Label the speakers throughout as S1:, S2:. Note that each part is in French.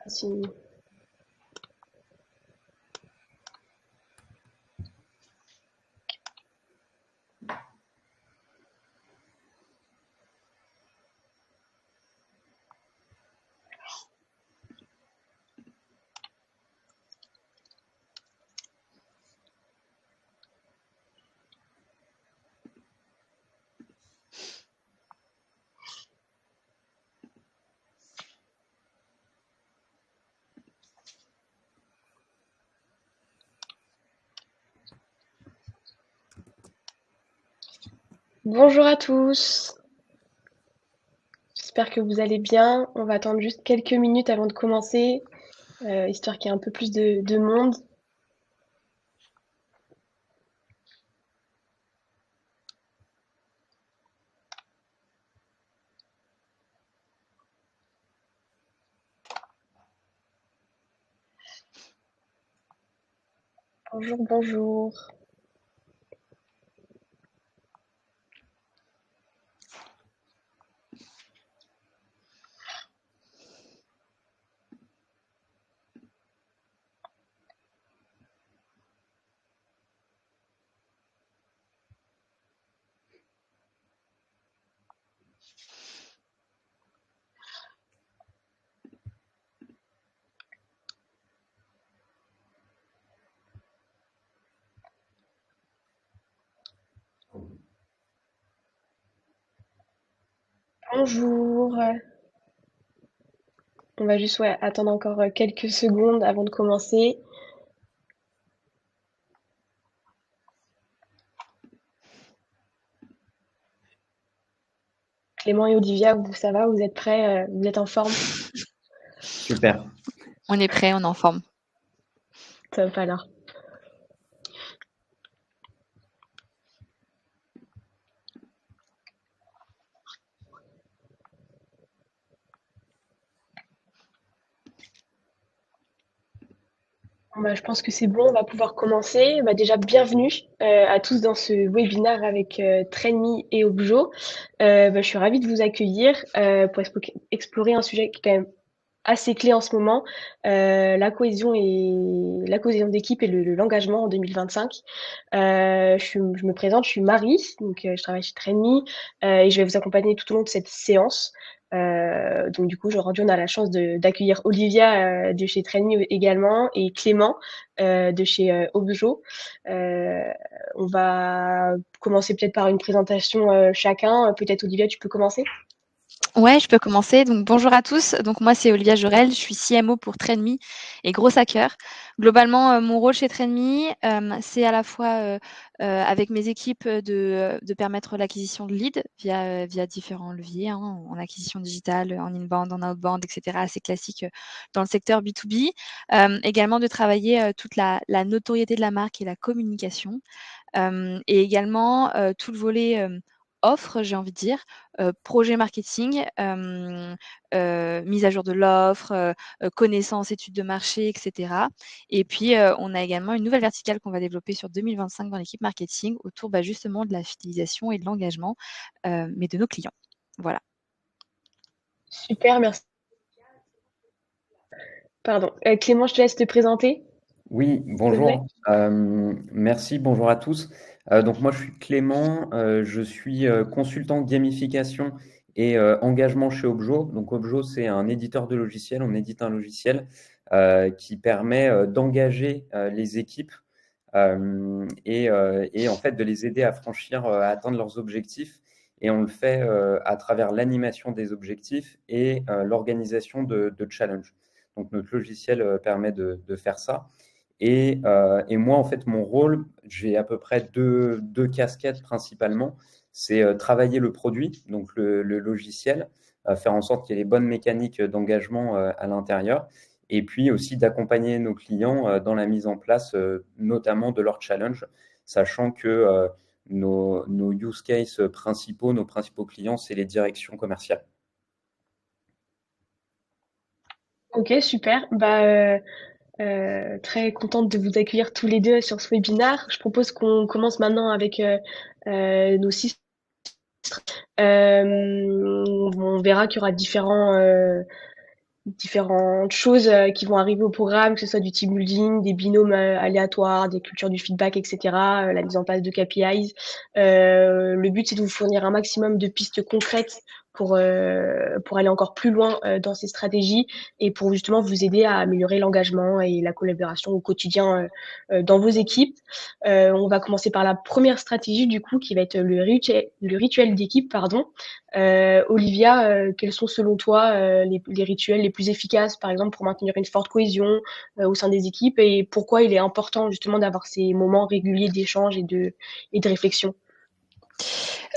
S1: Si- Bonjour à tous, j'espère que vous allez bien. On va attendre juste quelques minutes avant de commencer, histoire qu'il y ait un peu plus de monde. Bonjour, bonjour. Bonjour. On va juste attendre encore quelques secondes avant de commencer. Clément et Olivia, ça va? Vous êtes prêts? Vous êtes en forme?
S2: Super.
S3: On est prêt, on est en forme.
S1: Top alors. Bon, bah, je pense que c'est bon, on va pouvoir commencer. Bah, déjà, bienvenue à tous dans ce webinaire avec Trainme et Objo. Bah, je suis ravie de vous accueillir pour explorer un sujet qui est quand même assez clé en ce moment, la cohésion d'équipe et l'engagement en 2025. Je me présente, je suis Marie, donc je travaille chez Trainme et je vais vous accompagner tout au long de cette séance. Donc du coup, aujourd'hui, on a la chance d'accueillir Olivia de chez Trainme également et Clément de chez Objo. Euh, on va commencer peut-être par une présentation chacun. Peut-être Olivia, tu peux commencer?
S3: Ouais, je peux commencer. Donc, bonjour à tous. Donc, moi, c'est Olivia Jorel. Je suis CMO pour Trainme et Gros Hacker. Globalement, mon rôle chez Trainme, c'est à la fois avec mes équipes de permettre l'acquisition de leads via différents leviers, hein, en acquisition digitale, en inbound, en outbound, etc. Assez classique dans le secteur B2B. Également de travailler toute la notoriété de la marque et la communication. Et également tout le volet offre, j'ai envie de dire, projet marketing, mise à jour de l'offre, connaissance, études de marché, etc. Et puis, on a également une nouvelle verticale qu'on va développer sur 2025 dans l'équipe marketing autour justement de la fidélisation et de l'engagement, mais de nos clients. Voilà.
S1: Super, merci. Pardon. Clément, je te laisse te présenter,
S2: Oui,
S1: s'il te plaît.
S2: bonjour. Merci, bonjour à tous. Donc moi, je suis Clément, je suis consultant gamification et engagement chez Objo. Donc Objo, c'est un éditeur de logiciels. On édite un logiciel qui permet d'engager les équipes et en fait de les aider à franchir, à atteindre leurs objectifs. Et on le fait à travers l'animation des objectifs et l'organisation de challenges. Donc notre logiciel permet de faire ça. Et moi, en fait, mon rôle, j'ai à peu près deux casquettes principalement. C'est travailler le produit, donc le logiciel, faire en sorte qu'il y ait les bonnes mécaniques d'engagement à l'intérieur, et puis aussi d'accompagner nos clients dans la mise en place, notamment de leurs challenges, sachant que nos use cases principaux, nos principaux clients, c'est les directions commerciales.
S1: Ok, super. Très contente de vous accueillir tous les deux sur ce webinaire. Je propose qu'on commence maintenant avec nos six. On verra qu'il y aura différents différentes choses qui vont arriver au programme, que ce soit du team building, des binômes aléatoires, des cultures du feedback, etc., la mise en place de KPIs. Le but, c'est de vous fournir un maximum de pistes concrètes pour aller encore plus loin dans ces stratégies et pour justement vous aider à améliorer l'engagement et la collaboration au quotidien dans vos équipes. On va commencer par la première stratégie du coup qui va être le rituel d'équipe, pardon. Olivia, quels sont selon toi les rituels les plus efficaces, par exemple, pour maintenir une forte cohésion au sein des équipes et pourquoi il est important justement d'avoir ces moments réguliers d'échange et de réflexion?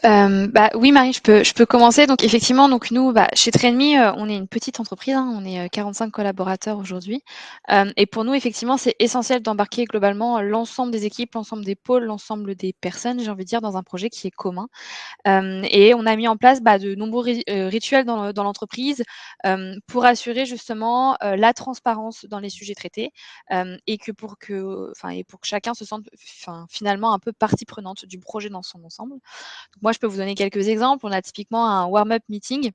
S3: Oui, Marie, je peux commencer. Donc effectivement, donc nous, chez Trainme, on est une petite entreprise, hein, on est 45 collaborateurs aujourd'hui. Et pour nous, effectivement, c'est essentiel d'embarquer globalement l'ensemble des équipes, l'ensemble des pôles, l'ensemble des personnes, j'ai envie de dire, dans un projet qui est commun. Et on a mis en place de nombreux rituels dans l'entreprise pour assurer justement la transparence dans les sujets traités et pour que chacun se sente finalement un peu partie prenante du projet dans son ensemble. Donc moi, je peux vous donner quelques exemples. On a typiquement un warm-up meeting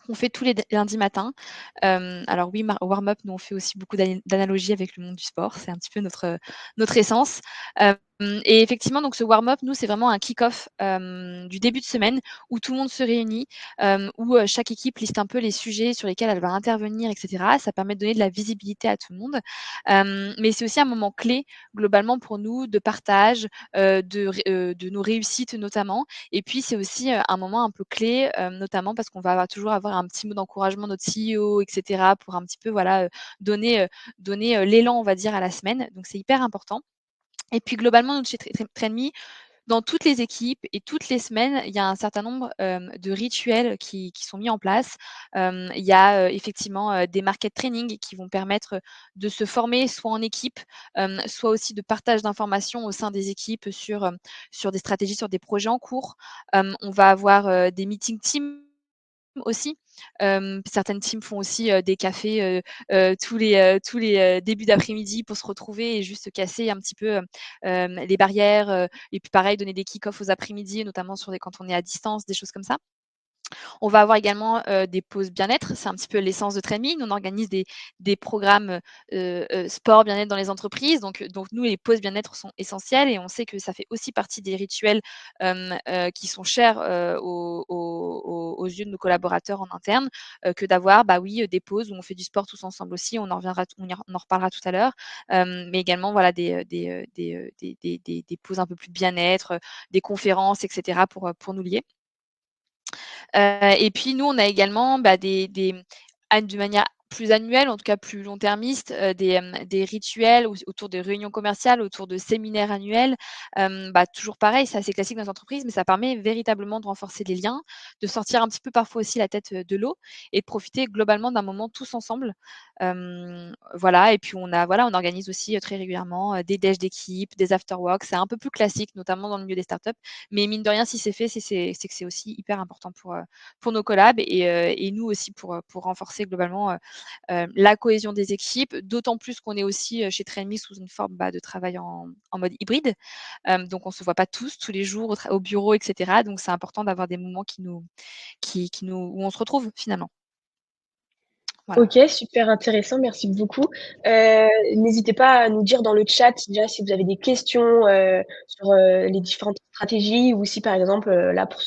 S3: qu'on fait tous les lundis matins. Alors oui, warm-up, nous on fait aussi beaucoup d'analogies avec le monde du sport. C'est un petit peu notre essence. Et effectivement, donc ce warm-up, nous, c'est vraiment un kick-off du début de semaine où tout le monde se réunit, où chaque équipe liste un peu les sujets sur lesquels elle va intervenir, etc. Ça permet de donner de la visibilité à tout le monde. Mais c'est aussi un moment clé, globalement, pour nous, de partage, de nos réussites notamment. Et puis, c'est aussi un moment un peu clé, notamment parce qu'on va toujours avoir un petit mot d'encouragement de notre CEO, etc., pour un petit peu donner l'élan, on va dire, à la semaine. Donc, c'est hyper important. Et puis globalement, chez Trainme, dans toutes les équipes et toutes les semaines, il y a un certain nombre de rituels qui sont mis en place. Il y a effectivement des market training qui vont permettre de se former soit en équipe, soit aussi de partage d'informations au sein des équipes sur des stratégies, sur des projets en cours. On va avoir des meeting teams aussi. Certaines teams font aussi des cafés tous les débuts d'après-midi pour se retrouver et juste casser un petit peu les barrières. Et puis pareil, donner des kick-offs aux après-midi, notamment quand on est à distance, des choses comme ça. On va avoir également des pauses bien-être. C'est un petit peu l'essence de Trainme. On organise des programmes sport bien-être dans les entreprises. Donc nous, les pauses bien-être sont essentielles et on sait que ça fait aussi partie des rituels qui sont chers aux yeux de nos collaborateurs en interne, que d'avoir des pauses où on fait du sport tous ensemble aussi. On en reparlera tout à l'heure. Mais également des pauses un peu plus bien-être, des conférences, etc. pour nous lier. Et puis nous, on a également de manière plus annuelle, en tout cas plus long-termiste, des rituels autour des réunions commerciales, autour de séminaires annuels. Toujours pareil, c'est assez classique dans les entreprises, mais ça permet véritablement de renforcer les liens, de sortir un petit peu parfois aussi la tête de l'eau et de profiter globalement d'un moment tous ensemble. Voilà, et puis on organise aussi très régulièrement des déj d'équipe, des after-work. C'est un peu plus classique, notamment dans le milieu des startups. Mais mine de rien, si c'est fait, c'est que c'est aussi hyper important pour nos collabs et nous aussi pour renforcer globalement la cohésion des équipes, d'autant plus qu'on est aussi chez Trainme sous une forme de travail en mode hybride. Donc on ne se voit pas tous les jours au bureau, etc. Donc c'est important d'avoir des moments où on se retrouve finalement. Voilà.
S1: Ok, super intéressant, merci beaucoup. N'hésitez pas à nous dire dans le chat déjà si vous avez des questions sur les différentes stratégies ou si par exemple là pour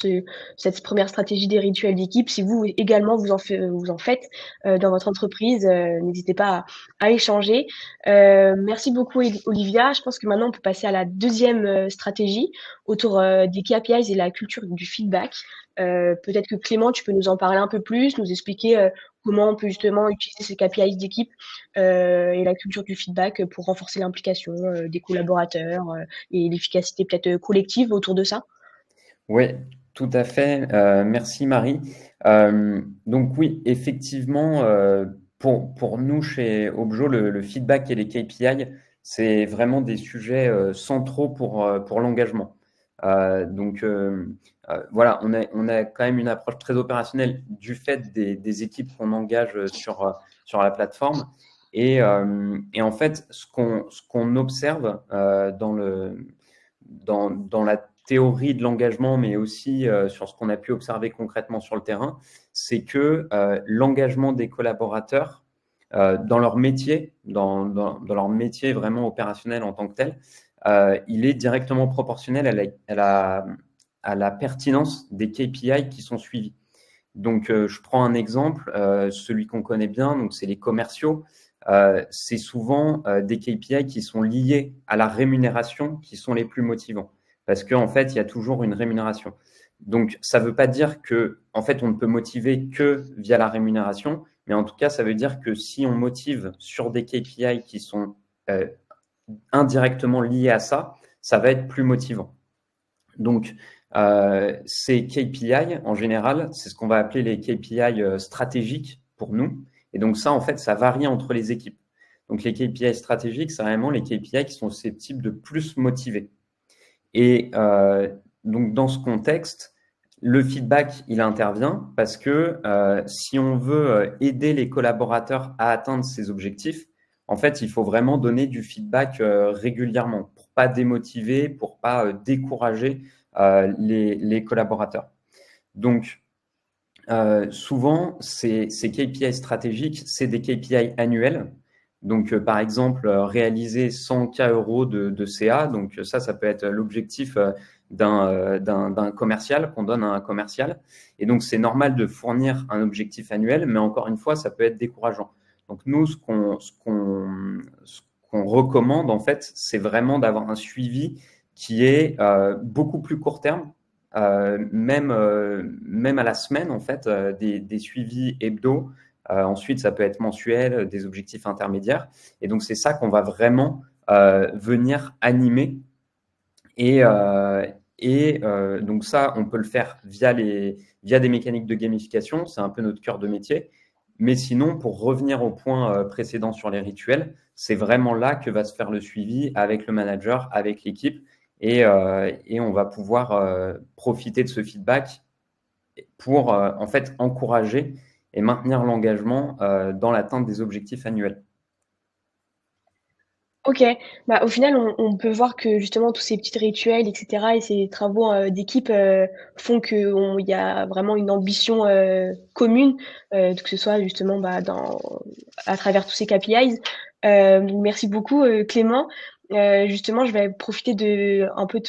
S1: cette première stratégie des rituels d'équipe, si vous également vous en faites dans votre entreprise, n'hésitez pas à échanger. Merci beaucoup Olivia. Je pense que maintenant on peut passer à la deuxième stratégie autour des KPIs et la culture du feedback. Peut-être que Clément, tu peux nous en parler un peu plus, nous expliquer comment on peut justement utiliser ces KPIs d'équipe et la culture du feedback pour renforcer l'implication des collaborateurs et l'efficacité peut-être collective autour de ça?
S2: Oui, tout à fait. Merci Marie. Donc oui, effectivement, pour nous chez Objo, le feedback et les KPI, c'est vraiment des sujets centraux pour l'engagement. Voilà, on a quand même une approche très opérationnelle du fait des équipes qu'on engage sur la plateforme. Et en fait, ce qu'on observe dans la théorie de l'engagement, mais aussi sur ce qu'on a pu observer concrètement sur le terrain, c'est que l'engagement des collaborateurs dans leur métier, dans leur métier vraiment opérationnel en tant que tel, il est directement proportionnel à la pertinence des KPI qui sont suivis. Donc, je prends un exemple, celui qu'on connaît bien, donc c'est les commerciaux. C'est souvent des KPI qui sont liés à la rémunération qui sont les plus motivants. Parce qu'en fait, il y a toujours une rémunération. Donc, ça ne veut pas dire que, en fait, on ne peut motiver que via la rémunération, mais en tout cas, ça veut dire que si on motive sur des KPI qui sont indirectement liés à ça, ça va être plus motivant. Donc, ces KPI, en général, c'est ce qu'on va appeler les KPI stratégiques pour nous. Et donc ça, en fait, ça varie entre les équipes. Donc les KPI stratégiques, c'est vraiment les KPI qui sont susceptibles de plus motiver. Et donc dans ce contexte, le feedback, il intervient parce que si on veut aider les collaborateurs à atteindre ces objectifs, en fait, il faut vraiment donner du feedback régulièrement pour pas démotiver, pour pas décourager les collaborateurs. Donc, souvent, ces KPI stratégiques, c'est des KPI annuels. Donc, par exemple, réaliser 100 K euros de CA. Donc, ça peut être l'objectif d'un commercial qu'on donne à un commercial. Et donc, c'est normal de fournir un objectif annuel, mais encore une fois, ça peut être décourageant. Donc, nous, ce qu'on recommande, en fait, c'est vraiment d'avoir un suivi qui est beaucoup plus court terme, même à la semaine, en fait, des suivis hebdo. Ensuite, ça peut être mensuel, des objectifs intermédiaires. Et donc, c'est ça qu'on va vraiment venir animer. Et donc ça, on peut le faire via des mécaniques de gamification. C'est un peu notre cœur de métier. Mais sinon, pour revenir au point précédent sur les rituels, c'est vraiment là que va se faire le suivi avec le manager, avec l'équipe. Et on va pouvoir profiter de ce feedback pour en fait encourager et maintenir l'engagement dans l'atteinte des objectifs annuels.
S1: OK. Bah, au final, on peut voir que justement tous ces petits rituels et cetera et ces travaux, d'équipe, font qu'il y a vraiment une ambition, commune, que ce soit justement, bah, à travers tous ces KPIs. Donc merci beaucoup, Clément. Justement, je vais profiter de un peu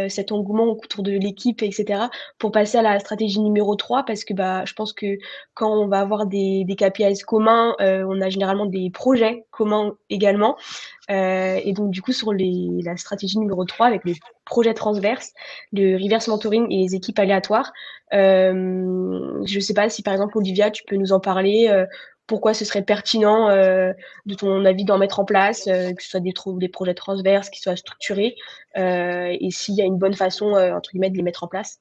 S1: cet engouement autour de l'équipe et cetera pour passer à la stratégie numéro 3 parce que, bah, je pense que quand on va avoir des KPIs communs, on a généralement des projets communs également. Et donc, du coup, sur la stratégie numéro 3 avec le projet transverse, le reverse mentoring et les équipes aléatoires, je ne sais pas si, par exemple, Olivia, tu peux nous en parler, pourquoi ce serait pertinent, de ton avis, d'en mettre en place, que ce soit des projets transverses, qui soient structurés, et s'il y a une bonne façon, entre guillemets, de les mettre en place.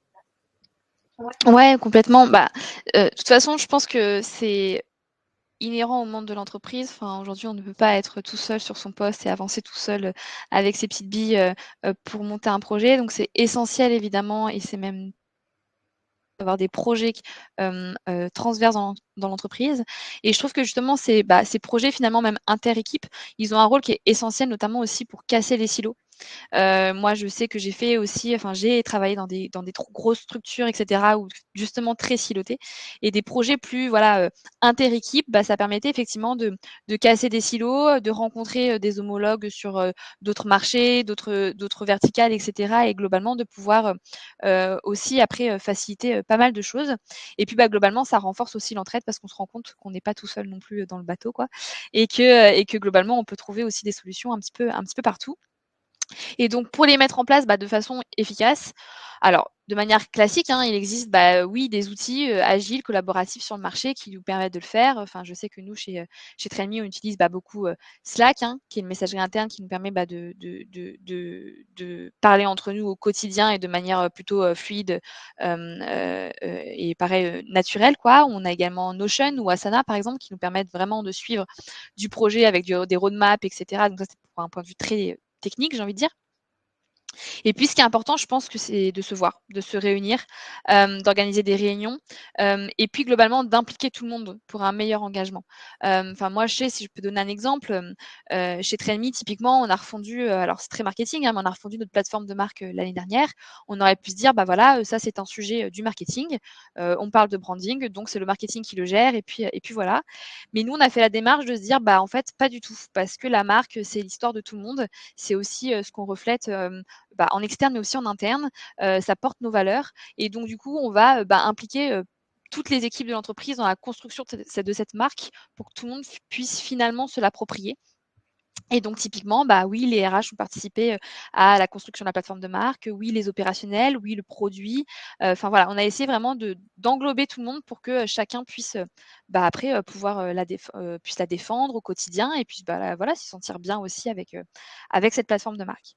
S3: Ouais, complètement. Bah, de toute façon, je pense que c'est inhérent au monde de l'entreprise. Enfin, aujourd'hui, on ne peut pas être tout seul sur son poste et avancer tout seul, avec ses petites billes, pour monter un projet. Donc c'est essentiel évidemment et c'est même d'avoir des projets transverses dans l'entreprise et je trouve que justement ces projets finalement même inter-équipe, ils ont un rôle qui est essentiel notamment aussi pour casser les silos. Moi, je sais que j'ai travaillé dans des trop grosses structures et cetera où justement très silotées et des projets plus voilà, inter-équipe, bah, ça permettait effectivement de casser des silos, de rencontrer, des homologues sur, d'autres marchés, d'autres verticales et cetera et globalement de pouvoir, aussi après, faciliter, pas mal de choses et puis, bah, globalement, ça renforce aussi l'entraide parce qu'on se rend compte qu'on n'est pas tout seul non plus, dans le bateau, quoi et que globalement, on peut trouver aussi des solutions un petit peu partout. Et donc pour les mettre en place, bah, de façon efficace, alors de manière classique, hein, il existe, bah, oui, des outils, agiles, collaboratifs sur le marché qui nous permettent de le faire. Enfin, je sais que nous chez Trainme, on utilise, bah, beaucoup, Slack, hein, qui est une messagerie interne qui nous permet, bah, de parler entre nous au quotidien et de manière, plutôt, fluide, et pareil, naturelle, quoi. On a également Notion ou Asana, par exemple, qui nous permettent vraiment de suivre du projet avec des roadmaps et cetera. Donc ça, c'est pour un point de vue très technique, j'ai envie de dire. Et puis, ce qui est important, je pense que c'est de se voir, de se réunir, d'organiser des réunions, et puis globalement d'impliquer tout le monde pour un meilleur engagement. Enfin moi, je sais, si je peux donner un exemple, chez Trainme, typiquement, on a refondu, alors c'est très marketing, hein, mais on a refondu notre plateforme de marque, l'année dernière. On aurait pu se dire: «Bah voilà, ça c'est un sujet, du marketing, on parle de branding, donc c'est le marketing qui le gère et puis voilà». Mais nous, on a fait la démarche de se dire: «Bah en fait, pas du tout», parce que la marque, c'est l'histoire de tout le monde. C'est aussi, ce qu'on reflète, en externe, mais aussi en interne. Ça porte nos valeurs et donc du coup, on va, impliquer, toutes les équipes de l'entreprise dans la construction de cette marque pour que tout le monde puisse finalement se l'approprier. Et donc typiquement, bah, oui, les RH ont participé, à la construction de la plateforme de marque, oui, les opérationnels, oui, le produit. Enfin voilà, on a essayé vraiment d'englober tout le monde pour que, chacun puisse, après, pouvoir, puisse la défendre au quotidien et puis, voilà, s'y sentir bien aussi avec cette plateforme de marque.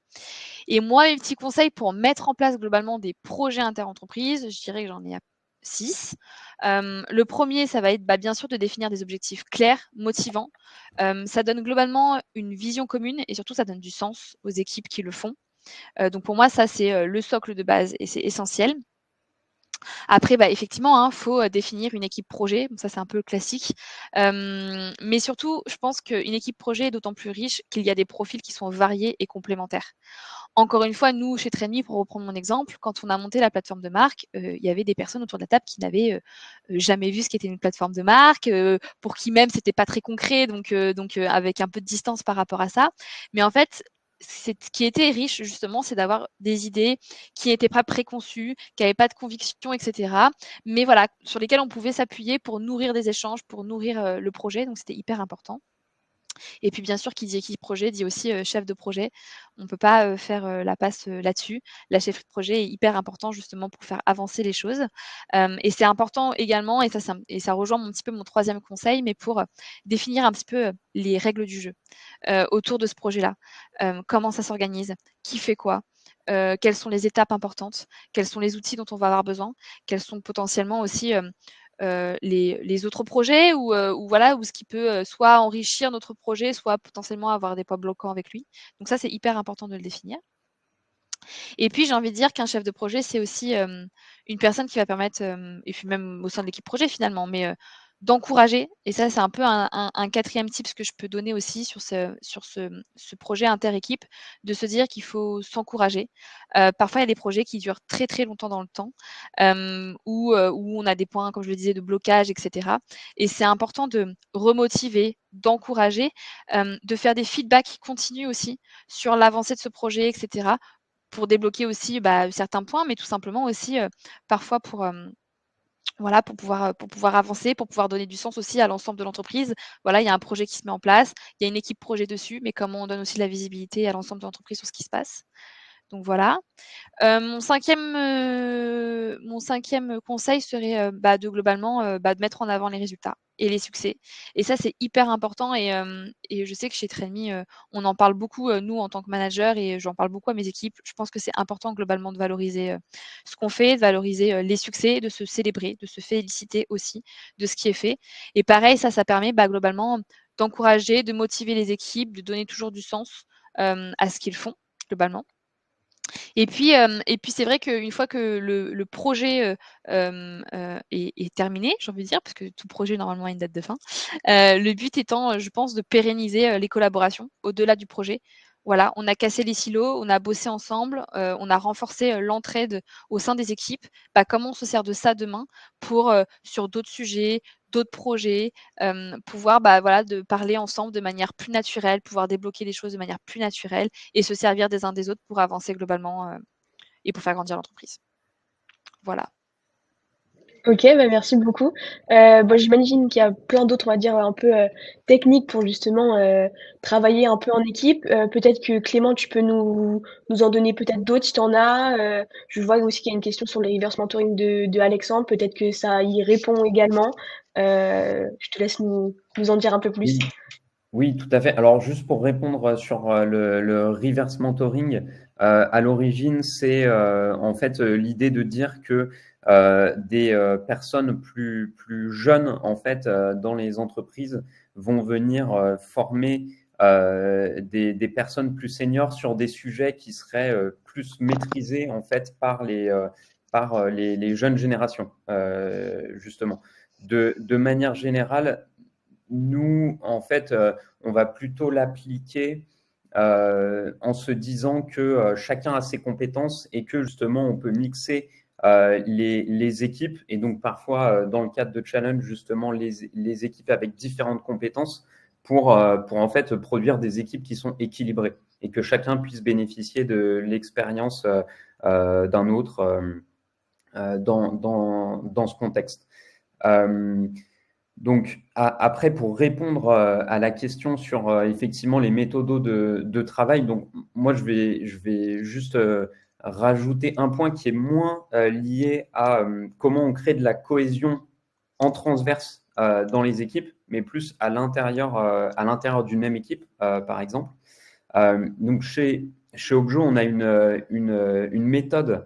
S3: Et moi, mes petits conseils pour mettre en place globalement des projets interentreprises, je dirais que j'en ai à 6. Le premier, ça va être, bien sûr de définir des objectifs clairs, motivants. Ça donne globalement une vision commune et surtout ça donne du sens aux équipes qui le font. Donc pour moi, ça c'est, le socle de base et c'est essentiel. Après, effectivement, hein, faut, définir une équipe projet. Bon ça, c'est un peu classique. Mais surtout, je pense qu'une équipe projet est d'autant plus riche qu'il y a des profils qui sont variés et complémentaires. Encore une fois, nous, chez Trainme, pour reprendre mon exemple, quand on a monté la plateforme de marque, il y avait des personnes autour de la table qui n'avaient, jamais vu ce qu'était une plateforme de marque, pour qui même c'était pas très concret, donc avec un peu de distance par rapport à ça. Mais en fait, ce qui était riche justement, c'est d'avoir des idées qui n'étaient pas préconçues, qui n'avaient pas de conviction et cetera, mais voilà, sur lesquelles on pouvait s'appuyer pour nourrir des échanges, pour nourrir, le projet, donc c'était hyper important. Et puis bien sûr, qui dit équipe projet dit aussi, chef de projet. On ne peut pas, faire, la passe, là-dessus. La chefferie de projet est hyper important justement pour faire avancer les choses. Et c'est important également et ça rejoint un petit peu mon troisième conseil, mais pour, définir un petit peu, les règles du jeu, autour de ce projet-là. Comment ça s'organise? Qui fait quoi? Quelles sont les étapes importantes? Quels sont les outils dont on va avoir besoin? Quels sont potentiellement aussi, les autres projets ou voilà, ou ce qui peut, soit enrichir notre projet, soit potentiellement avoir des points bloquants avec lui. Donc ça, c'est hyper important de le définir. Et puis j'ai envie de dire qu'un chef de projet, c'est aussi, une personne qui va permettre, et puis même au sein de l'équipe projet finalement, mais, d'encourager et ça, c'est un peu un 4e tips que je peux donner aussi sur ce projet inter-équipe, de se dire qu'il faut s'encourager. Parfois, il y a des projets qui durent très, très longtemps dans le temps, où on a des points, comme je le disais, de blocage et cetera et c'est important de remotiver, d'encourager, de faire des feedbacks continus aussi sur l'avancée de ce projet et cetera pour débloquer aussi, certains points, mais tout simplement aussi, parfois voilà, pour pouvoir avancer, pour pouvoir donner du sens aussi à l'ensemble de l'entreprise. Voilà, il y a un projet qui se met en place, il y a une équipe projet dessus, mais comment on donne aussi de la visibilité à l'ensemble de l'entreprise sur ce qui se passe. Donc voilà. Mon cinquième conseil serait, de globalement, de mettre en avant les résultats et les succès et ça, c'est hyper important et je sais que chez Trainme, on en parle beaucoup, nous, en tant que manager et j'en parle beaucoup à mes équipes. Je pense que c'est important globalement de valoriser, ce qu'on fait, de valoriser, les succès, de se célébrer, de se féliciter aussi de ce qui est fait et pareil, ça permet, globalement d'encourager, de motiver les équipes, de donner toujours du sens, à ce qu'ils font, globalement. Et puis c'est vrai qu'une fois que le projet, est terminé, j'ai envie de dire, parce que tout projet normalement a une date de fin. Le but étant, je pense, de pérenniser, les collaborations au-delà du projet. Voilà, on a cassé les silos, on a bossé ensemble, on a renforcé, l'entraide au sein des équipes. Comment on se sert de ça demain pour, sur d'autres sujets, d'autres projets, pouvoir, voilà, de parler ensemble de manière plus naturelle, pouvoir débloquer les choses de manière plus naturelle et se servir des uns des autres pour avancer globalement, et pour faire grandir l'entreprise. Voilà.
S1: OK, merci beaucoup. J'imagine qu'il y a plein d'autres, on va dire, un peu, techniques pour justement, travailler un peu en équipe. Peut-être que Clément, tu peux nous en donner peut-être d'autres si tu en as? Je vois aussi qu'il y a une question sur les reverse mentoring de Alexandre. Peut-être que ça y répond également. Je te laisse nous en dire un peu plus.
S2: Oui. Oui, tout à fait. Alors, juste pour répondre sur le reverse mentoring, à l'origine, c'est en fait l'idée de dire que des personnes plus jeunes en fait dans les entreprises vont venir former des personnes plus seniors sur des sujets qui seraient plus maîtrisés en fait par les jeunes générations, justement. De manière générale, nous, en fait, on va plutôt l'appliquer en se disant que chacun a ses compétences et que justement, on peut mixer les équipes. Et donc, parfois, dans le cadre de challenge, justement, les équipes avec différentes compétences pour en fait produire des équipes qui sont équilibrées et que chacun puisse bénéficier de l'expérience d'un autre dans ce contexte. Donc, après, pour répondre à la question sur effectivement les méthodos de travail, donc moi, je vais juste rajouter un point qui est moins lié à comment on crée de la cohésion en transverse dans les équipes, mais plus à l'intérieur d'une même équipe, par exemple. Donc, chez Objo, on a une méthode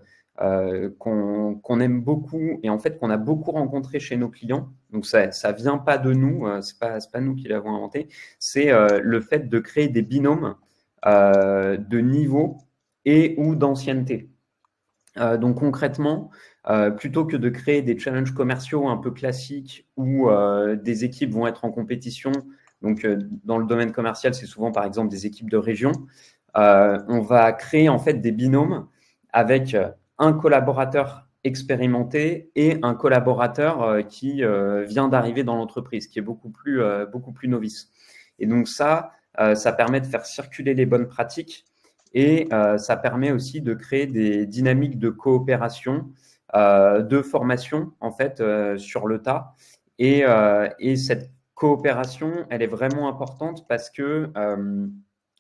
S2: qu'on aime beaucoup et en fait qu'on a beaucoup rencontré chez nos clients. Donc ça vient pas de nous, c'est pas nous qui l'avons inventé. C'est le fait de créer des binômes de niveau et ou d'ancienneté. Donc concrètement, plutôt que de créer des challenges commerciaux un peu classiques où des équipes vont être en compétition, donc dans le domaine commercial, c'est souvent par exemple des équipes de région, on va créer en fait des binômes avec un collaborateur expérimenté et un collaborateur qui vient d'arriver dans l'entreprise, qui est beaucoup plus novice. Et donc ça permet de faire circuler les bonnes pratiques et ça permet aussi de créer des dynamiques de coopération, de formation en fait sur le tas. Et cette coopération, elle est vraiment importante parce que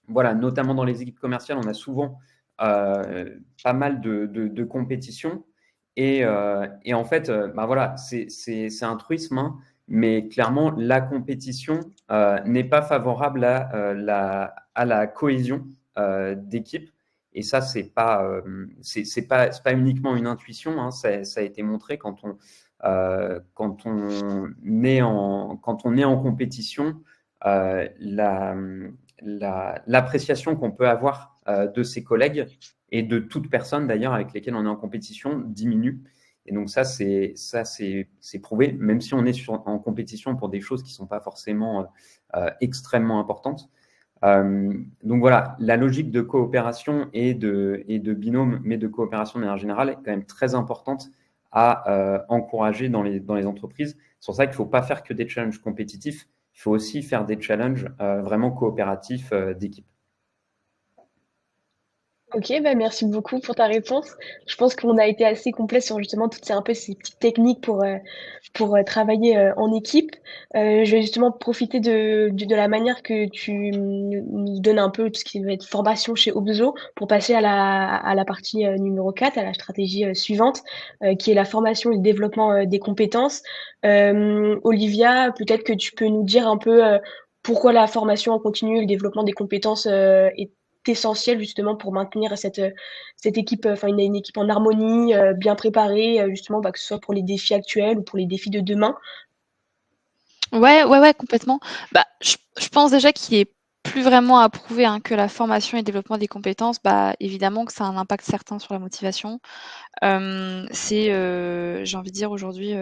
S2: voilà, notamment dans les équipes commerciales, on a souvent pas mal de compétitions. Et en fait, bah voilà, c'est un truisme, hein, mais clairement, la compétition n'est pas favorable à la cohésion d'équipe. Et ça, c'est pas uniquement une intuition, hein, ça a été montré quand on est en compétition, l'appréciation qu'on peut avoir de ses collègues et de toute personne d'ailleurs avec lesquelles on est en compétition diminue. Et donc ça, c'est prouvé, même si on est en compétition pour des choses qui ne sont pas forcément extrêmement importantes. Donc voilà, la logique de coopération et de binôme, mais de coopération de manière générale, est quand même très importante à encourager dans les entreprises. C'est pour ça qu'il ne faut pas faire que des challenges compétitifs, il faut aussi faire des challenges vraiment coopératifs d'équipe.
S1: Ok, bah merci beaucoup pour ta réponse. Je pense qu'on a été assez complet sur justement toutes un peu ces petites techniques pour travailler en équipe. Je vais justement profiter de la manière que tu nous donnes un peu tout ce qui va être formation chez Obzo pour passer à la partie numéro 4, à la stratégie suivante, qui est la formation et le développement des compétences. Olivia, peut-être que tu peux nous dire un peu pourquoi la formation en continu et le développement des compétences est essentiel justement pour maintenir cette équipe, enfin une équipe en harmonie, bien préparée, justement, bah, que ce soit pour les défis actuels ou pour les défis de demain.
S3: Ouais, complètement. Bah, je pense déjà qu'il est plus vraiment à prouver, hein, que la formation et le développement des compétences, bah, évidemment que ça a un impact certain sur la motivation. C'est, j'ai envie de dire aujourd'hui,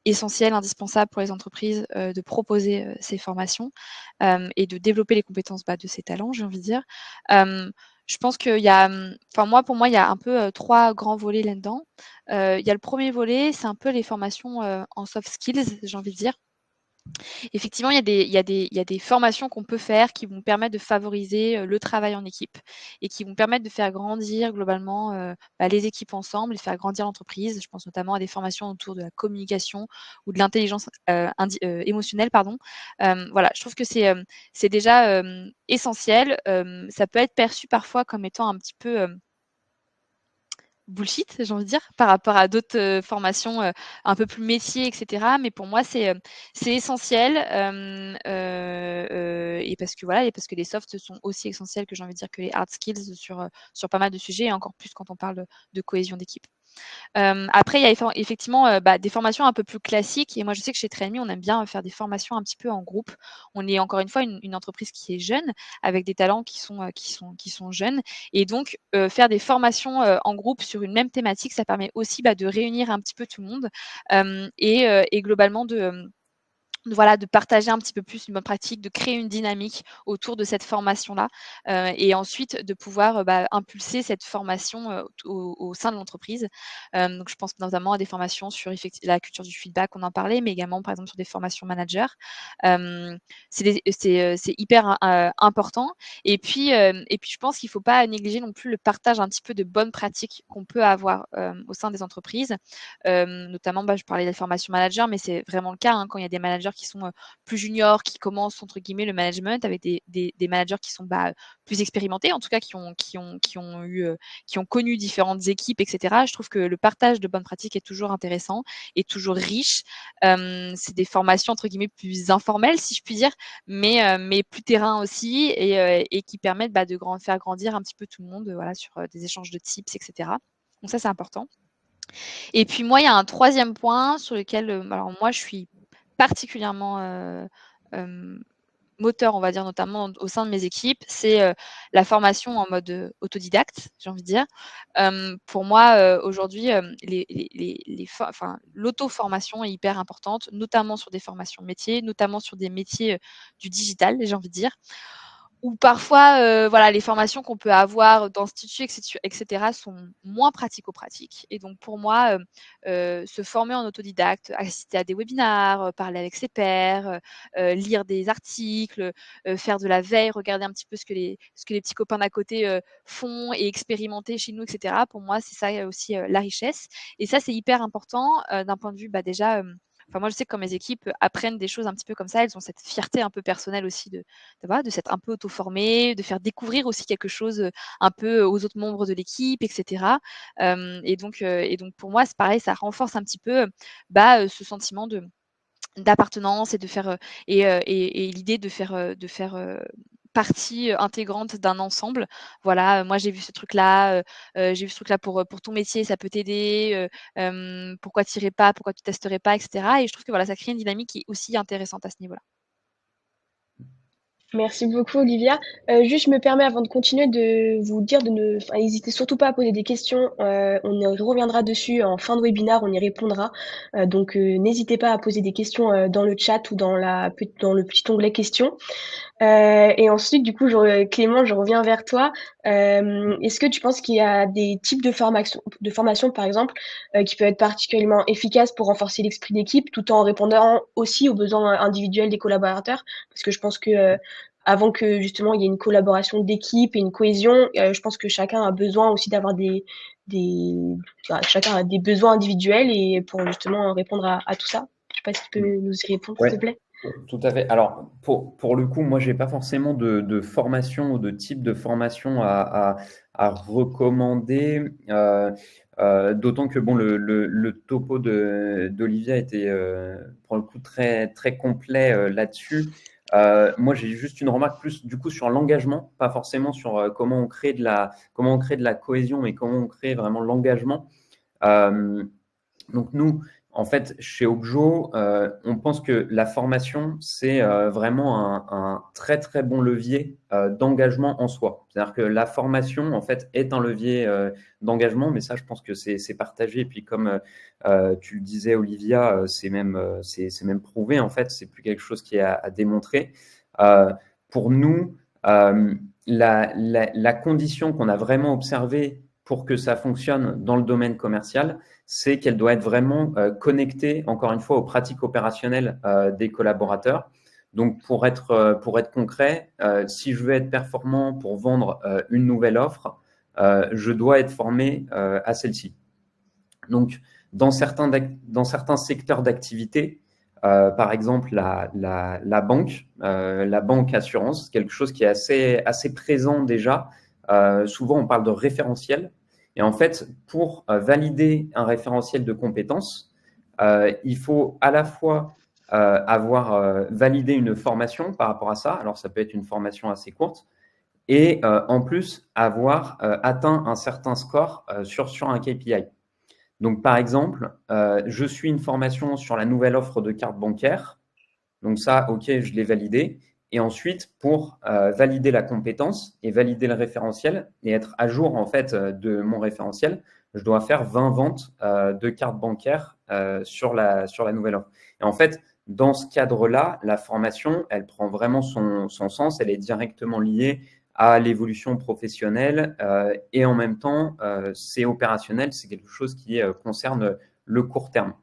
S3: essentiel, indispensable pour les entreprises, de proposer, ces formations, et de développer les compétences, bah, de ces talents, j'ai envie de dire. Je pense qu'il y a, enfin pour moi, il y a un peu, 3 grands volets là-dedans. Il y a le premier volet, c'est un peu les formations, en soft skills, j'ai envie de dire. Effectivement, il y a des formations qu'on peut faire qui vont permettre de favoriser, le travail en équipe et qui vont permettre de faire grandir globalement, bah, les équipes ensemble et faire grandir l'entreprise. Je pense notamment à des formations autour de la communication ou de l'intelligence, émotionnelle, pardon. Voilà, je trouve que c'est déjà, essentiel. Ça peut être perçu parfois comme étant un petit peu, bullshit, j'ai envie de dire, par rapport à d'autres, formations, un peu plus métiers et cetera. Mais pour moi, c'est essentiel, et parce que voilà et parce que les softs sont aussi essentiels que j'ai envie de dire que les hard skills sur pas mal de sujets et encore plus quand on parle de cohésion d'équipe. Après, il y a effectivement des formations un peu plus classiques. Et moi, je sais que chez Trainme, on aime bien faire des formations un petit peu en groupe. On est encore une fois une entreprise qui est jeune, avec des talents qui sont jeunes. Et donc, faire des formations en groupe sur une même thématique, ça permet aussi de réunir un petit peu tout le monde et globalement de partager un petit peu plus une bonne pratique, de créer une dynamique autour de cette formation-là et ensuite de pouvoir impulser cette formation au sein de l'entreprise. Donc, je pense notamment à des formations sur la culture du feedback, on en parlait, mais également, par exemple, sur des formations managers. C'est hyper important. Et puis, je pense qu'il ne faut pas négliger non plus le partage un petit peu de bonnes pratiques qu'on peut avoir au sein des entreprises. Notamment, je parlais des formations managers, mais c'est vraiment le cas quand il y a des managers qui sont plus juniors, qui commencent entre guillemets le management, avec des managers qui sont plus expérimentés, en tout cas qui ont connu différentes équipes, etc. Je trouve que le partage de bonnes pratiques est toujours intéressant et toujours riche. C'est des formations entre guillemets plus informelles, si je puis dire, mais plus terrain aussi et qui permettent de faire grandir un petit peu tout le monde sur des échanges de tips, etc. Donc ça, c'est important. Et puis moi, il y a un troisième point sur lequel alors moi, je suis particulièrement moteur, on va dire, notamment au sein de mes équipes, c'est la formation en mode autodidacte, j'ai envie de dire. Pour moi, aujourd'hui, l'auto-formation est hyper importante, notamment sur des formations métiers, notamment sur des métiers du digital, j'ai envie de dire. Ou parfois, les formations qu'on peut avoir d'instituts etc. sont moins pratico-pratiques. Et donc pour moi, se former en autodidacte, assister à des webinars, parler avec ses pairs, lire des articles, faire de la veille, regarder un petit peu ce que les petits copains d'à côté font et expérimenter chez nous, etc. Pour moi, c'est ça aussi la richesse. Et ça, c'est hyper important d'un point de vue déjà. Enfin, moi, je sais que quand mes équipes apprennent des choses un petit peu comme ça, elles ont cette fierté un peu personnelle aussi de s'être un peu auto-formé, de faire découvrir aussi quelque chose un peu aux autres membres de l'équipe, etc. Et donc pour moi, c'est pareil, ça renforce un petit peu ce sentiment d'appartenance et de faire et l'idée de faire partie intégrante d'un ensemble. Voilà, moi j'ai vu ce truc-là, j'ai vu ce truc-là pour ton métier, ça peut t'aider. Pourquoi tu irais pas, pourquoi tu testerais pas, etc. Et je trouve que ça crée une dynamique qui est aussi intéressante à ce niveau-là.
S1: Merci beaucoup, Olivia. Juste, je me permets, avant de continuer, de vous dire n'hésitez surtout pas à poser des questions. On y reviendra dessus en fin de webinaire, on y répondra. Donc, n'hésitez pas à poser des questions dans le chat ou dans le petit onglet questions. Et ensuite, du coup, Clément, je reviens vers toi. Est-ce que tu penses qu'il y a des types de formation, par exemple, qui peuvent être particulièrement efficaces pour renforcer l'esprit d'équipe, tout en répondant aussi aux besoins individuels des collaborateurs? Parce que je pense que avant que justement il y ait une collaboration d'équipe et une cohésion, je pense que chacun a besoin aussi d'avoir chacun a des besoins individuels et pour justement répondre à tout ça. Je sais pas si tu peux nous y répondre, s'il te plaît.
S2: Tout à fait. Alors, pour le coup, moi, je n'ai pas forcément de formation ou de type de formation à recommander, d'autant que le topo d'Olivia était, pour le coup, très, très complet là-dessus. Moi, j'ai juste une remarque plus du coup sur l'engagement, pas forcément sur comment on crée de la cohésion, mais comment on crée vraiment l'engagement. Donc nous, en fait, chez Objo, on pense que la formation, c'est vraiment un très, très bon levier d'engagement en soi. C'est-à-dire que la formation, en fait, est un levier d'engagement, mais ça, je pense que c'est partagé. Et puis, comme tu le disais, Olivia, c'est même prouvé, en fait, c'est plus quelque chose qui est à démontrer. Pour nous, la condition qu'on a vraiment observée pour que ça fonctionne dans le domaine commercial, c'est qu'elle doit être vraiment connectée, encore une fois, aux pratiques opérationnelles des collaborateurs. Donc, pour être concret, si je veux être performant pour vendre une nouvelle offre, je dois être formé à celle-ci. Donc, dans certains secteurs d'activité, par exemple la banque assurance, quelque chose qui est assez présent déjà. Souvent, on parle de référentiel. Et en fait, pour valider un référentiel de compétences, il faut à la fois avoir validé une formation par rapport à ça. Alors, ça peut être une formation assez courte. Et en plus, avoir atteint un certain score sur un KPI. Donc, par exemple, je suis une formation sur la nouvelle offre de carte bancaire. Donc ça, OK, je l'ai validé. Et ensuite, pour valider la compétence et valider le référentiel et être à jour en fait de mon référentiel, je dois faire 20 ventes de cartes bancaires sur la nouvelle offre. Et en fait, dans ce cadre-là, la formation, elle prend vraiment son sens. Elle est directement liée à l'évolution professionnelle et en même temps, c'est opérationnel. C'est quelque chose qui concerne le court terme.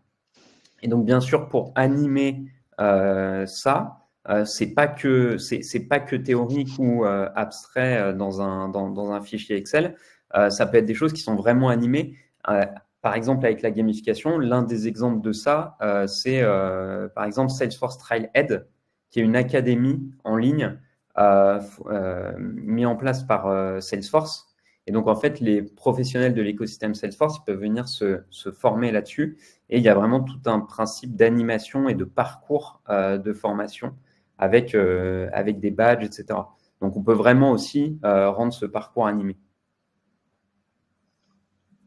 S2: Et donc, bien sûr, pour animer ça, c'est pas que théorique ou abstrait dans un fichier Excel. Ça peut être des choses qui sont vraiment animées. Euh, Par exemple, avec la gamification, l'un des exemples de ça, c'est par exemple Salesforce Trailhead, qui est une académie en ligne mise en place par Salesforce. Et donc, en fait, les professionnels de l'écosystème Salesforce ils peuvent venir se former là-dessus. Et il y a vraiment tout un principe d'animation et de parcours de formation avec des badges, etc. Donc, on peut vraiment aussi rendre ce parcours animé.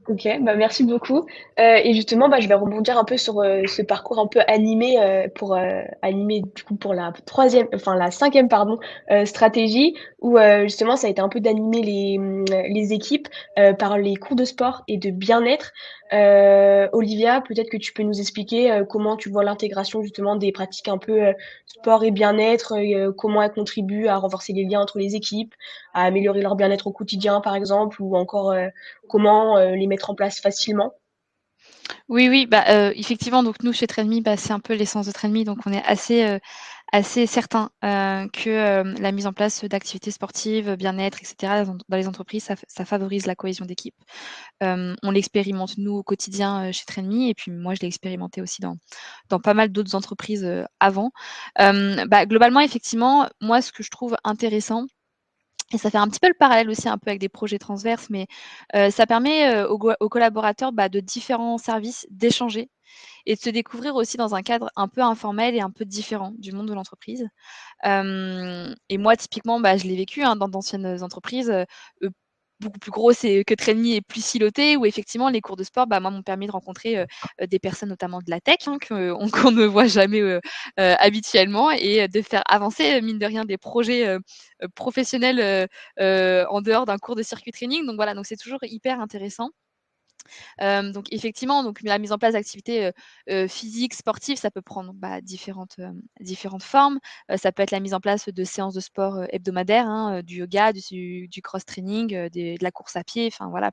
S1: OK, bah, merci beaucoup. Et justement, bah, je vais rebondir un peu sur, ce parcours un peu animé, pour, animer du coup pour la troisième, enfin la cinquième pardon, stratégie où, justement ça a été un peu d'animer les équipes, par les cours de sport et de bien-être. Olivia, peut-être que tu peux nous expliquer, comment tu vois l'intégration justement des pratiques un peu, sport et bien-être, comment elles contribuent à renforcer les liens entre les équipes, à améliorer leur bien-être au quotidien par exemple ou encore, comment les mettre en place facilement?
S3: Oui, oui, bah, effectivement, donc nous, chez Trendme, bah, c'est un peu l'essence de Trendme, donc on est assez certain, que, la mise en place d'activités sportives, bien-être et cetera, dans les entreprises, ça favorise la cohésion d'équipe. On l'expérimente nous au quotidien, chez Trendme et puis moi, je l'ai expérimenté aussi dans pas mal d'autres entreprises, avant. Bah, globalement, effectivement, moi, ce que je trouve intéressant et ça fait un petit peu le parallèle aussi un peu avec des projets transverses, mais ça permet, aux collaborateurs, bah, de différents services d'échanger et de se découvrir aussi dans un cadre un peu informel et un peu différent du monde de l'entreprise. Et moi typiquement, bah, je l'ai vécu, hein, dans d'anciennes entreprises, beaucoup plus grosses et que Training et plus silotées où effectivement les cours de sport, bah, moi m'ont permis de rencontrer, des personnes notamment de la tech, hein, qu'on ne voit jamais, habituellement et de faire avancer, mine de rien des projets, professionnels, en dehors d'un cours de circuit training. Donc voilà, donc c'est toujours hyper intéressant. Donc effectivement, donc la mise en place d'activités, physiques, sportives, ça peut prendre, bah, différentes formes. Ça peut être la mise en place de séances de sport, hebdomadaires, hein, du yoga, du cross training, de la course à pied, enfin voilà,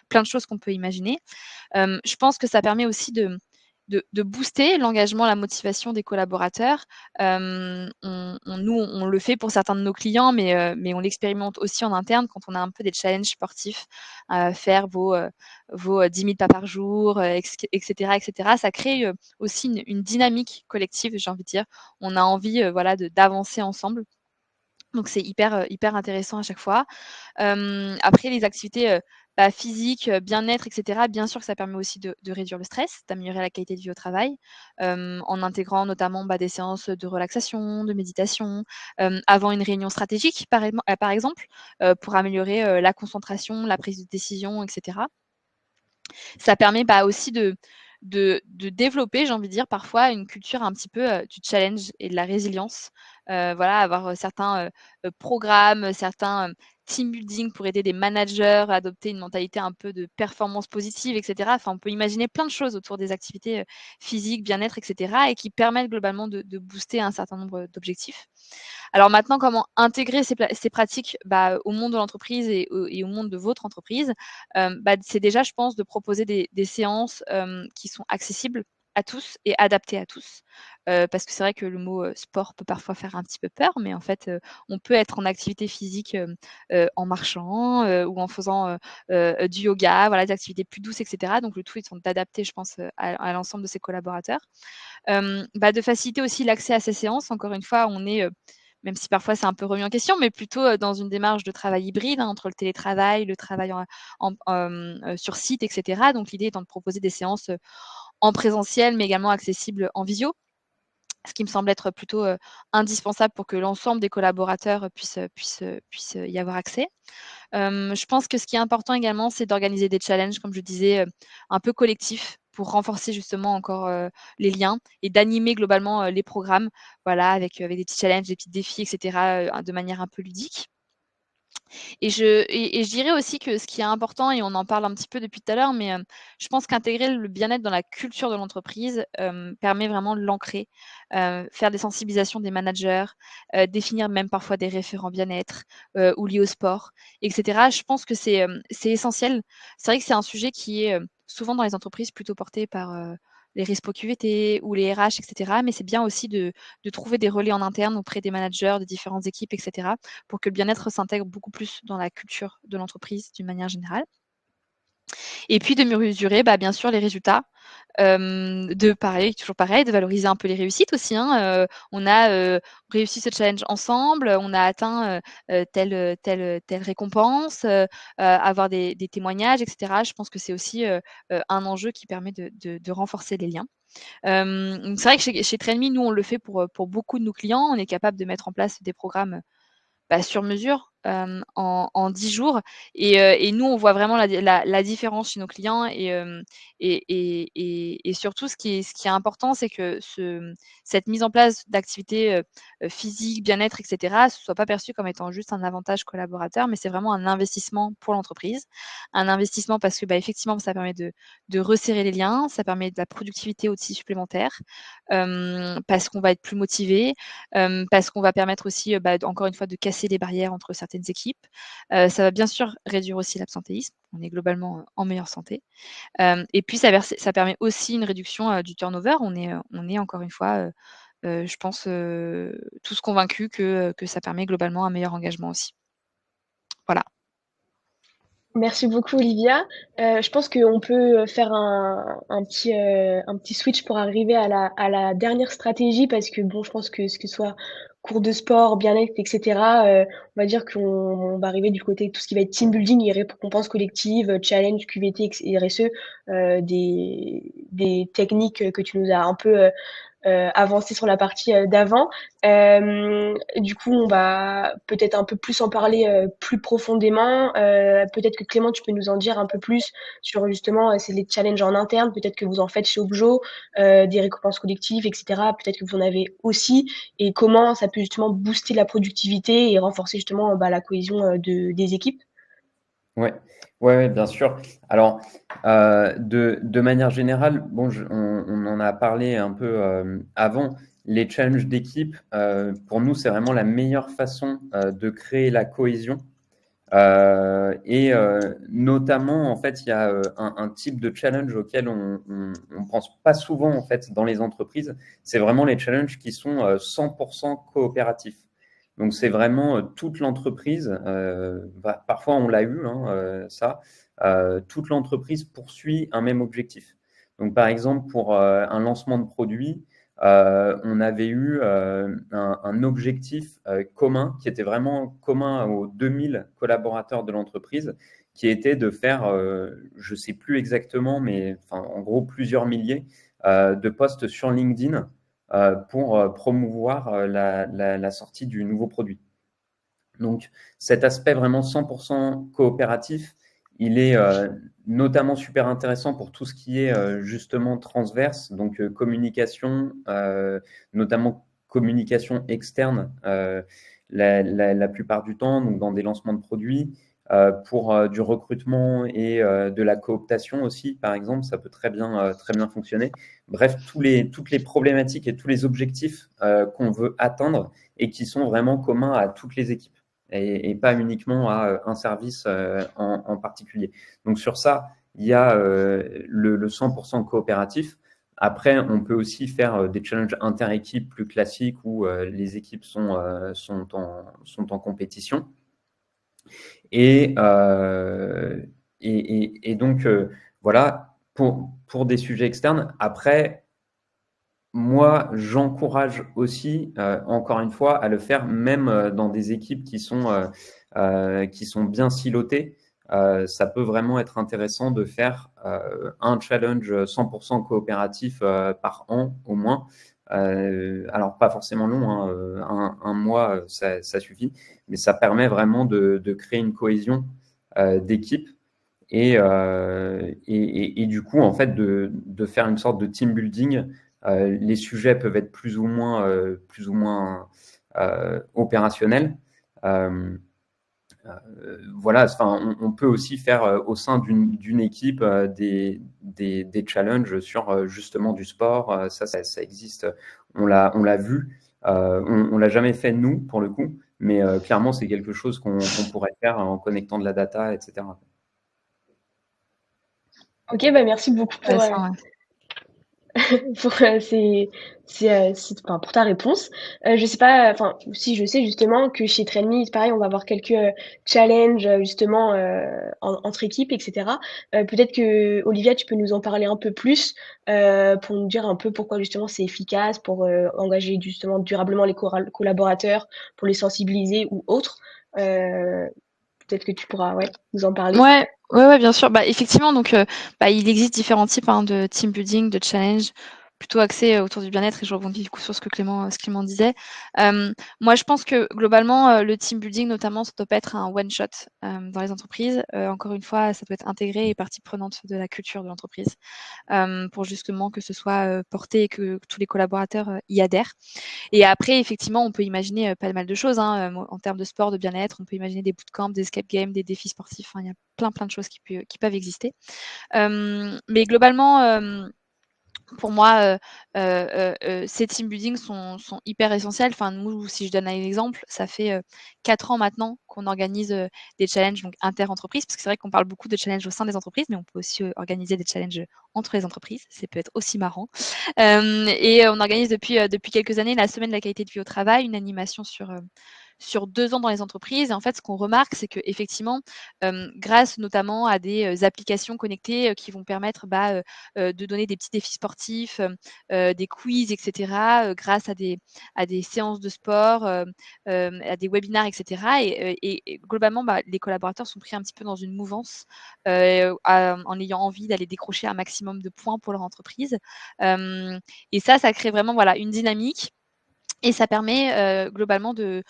S3: plein de choses qu'on peut imaginer. Je pense que ça permet aussi de booster l'engagement, la motivation des collaborateurs. On le fait pour certains de nos clients, mais on l'expérimente aussi en interne quand on a un peu des challenges sportifs, faire vos 10 000 pas par jour, et cetera, et cetera. Ça crée, aussi une dynamique collective, j'ai envie de dire. On a envie, voilà, d'avancer ensemble. Donc c'est hyper intéressant à chaque fois. Après les activités, bah, physiques, bien-être et cetera, bien sûr que ça permet aussi de réduire le stress, d'améliorer la qualité de vie au travail, en intégrant notamment, bah, des séances de relaxation, de méditation, avant une réunion stratégique par exemple, pour améliorer, la concentration, la prise de décision et cetera. Ça permet, bah, aussi de développer, j'ai envie de dire, parfois une culture un petit peu, du challenge et de la résilience. Voilà, avoir, certains, programmes, certains, team building pour aider des managers à adopter une mentalité un peu de performance positive et cetera. Enfin, on peut imaginer plein de choses autour des activités, physiques, bien-être et cetera et qui permettent globalement de booster un certain nombre d'objectifs. Alors maintenant, comment intégrer ces pratiques, bah, au monde de l'entreprise et au monde de votre entreprise? Bah, c'est déjà, je pense, de proposer des séances, qui sont accessibles à tous et adaptées à tous. Parce que c'est vrai que le mot, sport peut parfois faire un petit peu peur, mais en fait, on peut être en activité physique, en marchant, ou en faisant, du yoga, voilà, des activités plus douces et cetera. Donc le tout étant d'adapter, je pense, à l'ensemble de ses collaborateurs. Bah, de faciliter aussi l'accès à ces séances. Encore une fois, on est, même si parfois c'est un peu remis en question, mais plutôt, dans une démarche de travail hybride, hein, entre le télétravail, le travail sur site et cetera. Donc l'idée étant de proposer des séances, en présentiel, mais également accessibles en visio. ce qui me semble être plutôt indispensable pour que l'ensemble des collaborateurs puissent y avoir accès. Je pense que ce qui est important également, c'est d'organiser des challenges, comme je disais, un peu collectifs pour renforcer justement encore, les liens et d'animer globalement, les programmes, voilà, avec des petits challenges, des petits défis et cetera, de manière un peu ludique. Et je dirais aussi que ce qui est important et on en parle un petit peu depuis tout à l'heure, mais je pense qu'intégrer le bien-être dans la culture de l'entreprise, permet vraiment de l'ancrer. Faire des sensibilisations des managers, définir même parfois des référents bien-être, ou liés au sport et cetera. Je pense que c'est essentiel. C'est vrai que c'est un sujet qui est, souvent dans les entreprises plutôt porté par, les responsables QVT ou les RH et cetera, mais c'est bien aussi de trouver des relais en interne auprès des managers de différentes équipes et cetera pour que le bien-être s'intègre beaucoup plus dans la culture de l'entreprise d'une manière générale. Et puis de mesurer, bah, bien sûr les résultats, de pareil, toujours pareil, de valoriser un peu les réussites aussi, hein, on a, réussi ce challenge ensemble, on a atteint, telle récompense, avoir des témoignages et cetera. Je pense que c'est aussi, un enjeu qui permet de renforcer les liens. C'est vrai que chez Trainme, nous, on le fait pour beaucoup de nos clients. On est capable de mettre en place des programmes, bah, sur mesure, en 10 jours et nous, on voit vraiment la différence chez nos clients et surtout ce qui est important, c'est que cette mise en place d'activités, physiques, bien-être et cetera, ce soit pas perçu comme étant juste un avantage collaborateur, mais c'est vraiment un investissement pour l'entreprise. Un investissement parce que, bah, effectivement, ça permet de resserrer les liens, ça permet de la productivité aussi supplémentaire, parce qu'on va être plus motivé, parce qu'on va permettre aussi, bah, encore une fois, de casser les barrières entre certaines équipes. Ça va bien sûr réduire aussi l'absentéisme. On est globalement, en meilleure santé. Et puis ça permet aussi une réduction, du turnover. On est encore une fois, je pense, tous convaincus que ça permet globalement un meilleur engagement aussi. Voilà.
S1: Merci beaucoup Olivia. Je pense qu'on peut faire un petit switch pour arriver à la dernière stratégie parce que bon, je pense que ce que soit cours de sport, bien-être, etc., on va dire qu'on va arriver du côté de tout ce qui va être team building et récompense collective, challenge, QVT et RSE, des techniques que tu nous as un peu avancer sur la partie d'avant. Du coup, on va peut-être un peu plus en parler plus profondément. Peut-être que Clément, tu peux nous en dire un peu plus sur justement c'est les challenges en interne. Peut-être que vous en faites chez Objo, des récompenses collectives, etc. Peut-être que vous en avez aussi et comment ça peut justement booster la productivité et renforcer justement bah, la cohésion des équipes.
S2: Ouais, ouais, ouais, bien sûr. Alors, de manière générale, bon, on en a parlé un peu avant. Les challenges d'équipe, pour nous, c'est vraiment la meilleure façon de créer la cohésion. Notamment, en fait, il y a un type de challenge auquel on pense pas souvent en fait dans les entreprises. C'est vraiment les challenges qui sont 100% coopératifs. Donc, c'est vraiment toute l'entreprise. Parfois, on l'a eu, hein, ça. Toute l'entreprise poursuit un même objectif. Donc, par exemple, pour un lancement de produit, on avait eu un objectif commun qui était vraiment commun aux 2000 collaborateurs de l'entreprise, qui était de faire, je ne sais plus exactement, mais enfin, en gros plusieurs milliers de posts sur LinkedIn pour promouvoir la sortie du nouveau produit. Donc cet aspect vraiment 100% coopératif, il est notamment super intéressant pour tout ce qui est justement transverse, donc communication, notamment communication externe la plupart du temps, donc dans des lancements de produits, pour du recrutement et de la cooptation aussi, par exemple, ça peut très bien fonctionner. Bref, toutes les problématiques et tous les objectifs qu'on veut atteindre et qui sont vraiment communs à toutes les équipes et pas uniquement à un service en particulier. Donc sur ça, il y a le 100% coopératif. Après, on peut aussi faire des challenges inter-équipes plus classiques où les équipes sont en compétition. Et, donc, voilà, pour des sujets externes. Après, moi, j'encourage aussi, encore une fois, à le faire même dans des équipes qui sont bien silotées. Ça peut vraiment être intéressant de faire un challenge 100% coopératif par an au moins, Alors, pas forcément long, hein, un mois, ça suffit, mais ça permet vraiment de créer une cohésion d'équipe et du coup, en fait, de faire une sorte de team building. Les sujets peuvent être plus ou moins opérationnels. Voilà, enfin, on peut aussi faire au sein d'une équipe des challenges sur justement du sport. Ça existe, on l'a vu. On l'a jamais fait nous pour le coup, mais clairement c'est quelque chose qu'on pourrait faire en connectant de la data, etc.
S1: Ok, bah merci beaucoup
S3: Intéressant, ouais.
S1: pour, enfin, pour ta réponse. Je sais pas, enfin, si je sais justement que chez Trainme, c'est pareil, on va avoir quelques challenges justement entre équipes, etc. Peut-être que Olivia, tu peux nous en parler un peu plus pour nous dire un peu pourquoi justement c'est efficace, pour engager justement durablement les collaborateurs, pour les sensibiliser ou autres. Peut-être que tu pourras nous en parler.
S3: Ouais, ouais, bien sûr. Bah, effectivement, donc, il existe différents types, hein, de team building, de challenge, plutôt axés, autour du bien-être et je rebondis du coup sur ce que Clément disait. Moi, je pense que globalement, le team building notamment, ça doit pas être un one shot, dans les entreprises. Encore une fois, ça doit être intégré et partie prenante de la culture de l'entreprise, pour justement que ce soit, porté et que tous les collaborateurs, y adhèrent. Et après, effectivement, on peut imaginer pas mal de choses, hein, en termes de sport, de bien-être. On peut imaginer des bootcamps, des escape games, des défis sportifs. Enfin, il y a plein de choses qui peuvent exister. Mais globalement, pour moi, ces team building sont hyper essentiels. Enfin, nous, si je donne un exemple, ça fait 4 ans maintenant qu'on organise des challenges donc inter-entreprises, parce que c'est vrai qu'on parle beaucoup de challenges au sein des entreprises, mais on peut aussi organiser des challenges entre les entreprises. Ça peut être aussi marrant. Et on organise depuis quelques années la semaine de la qualité de vie au travail, une animation sur 2 ans dans les entreprises. Et en fait, ce qu'on remarque, c'est qu'effectivement, grâce notamment à des applications connectées qui vont permettre de donner des petits défis sportifs, des quiz, etc., grâce à des séances de sport, à des webinaires, etc. Et globalement, les collaborateurs sont pris un petit peu dans une mouvance en ayant envie d'aller décrocher un maximum de points pour leur entreprise. Et ça crée vraiment voilà, une dynamique et ça permet, globalement de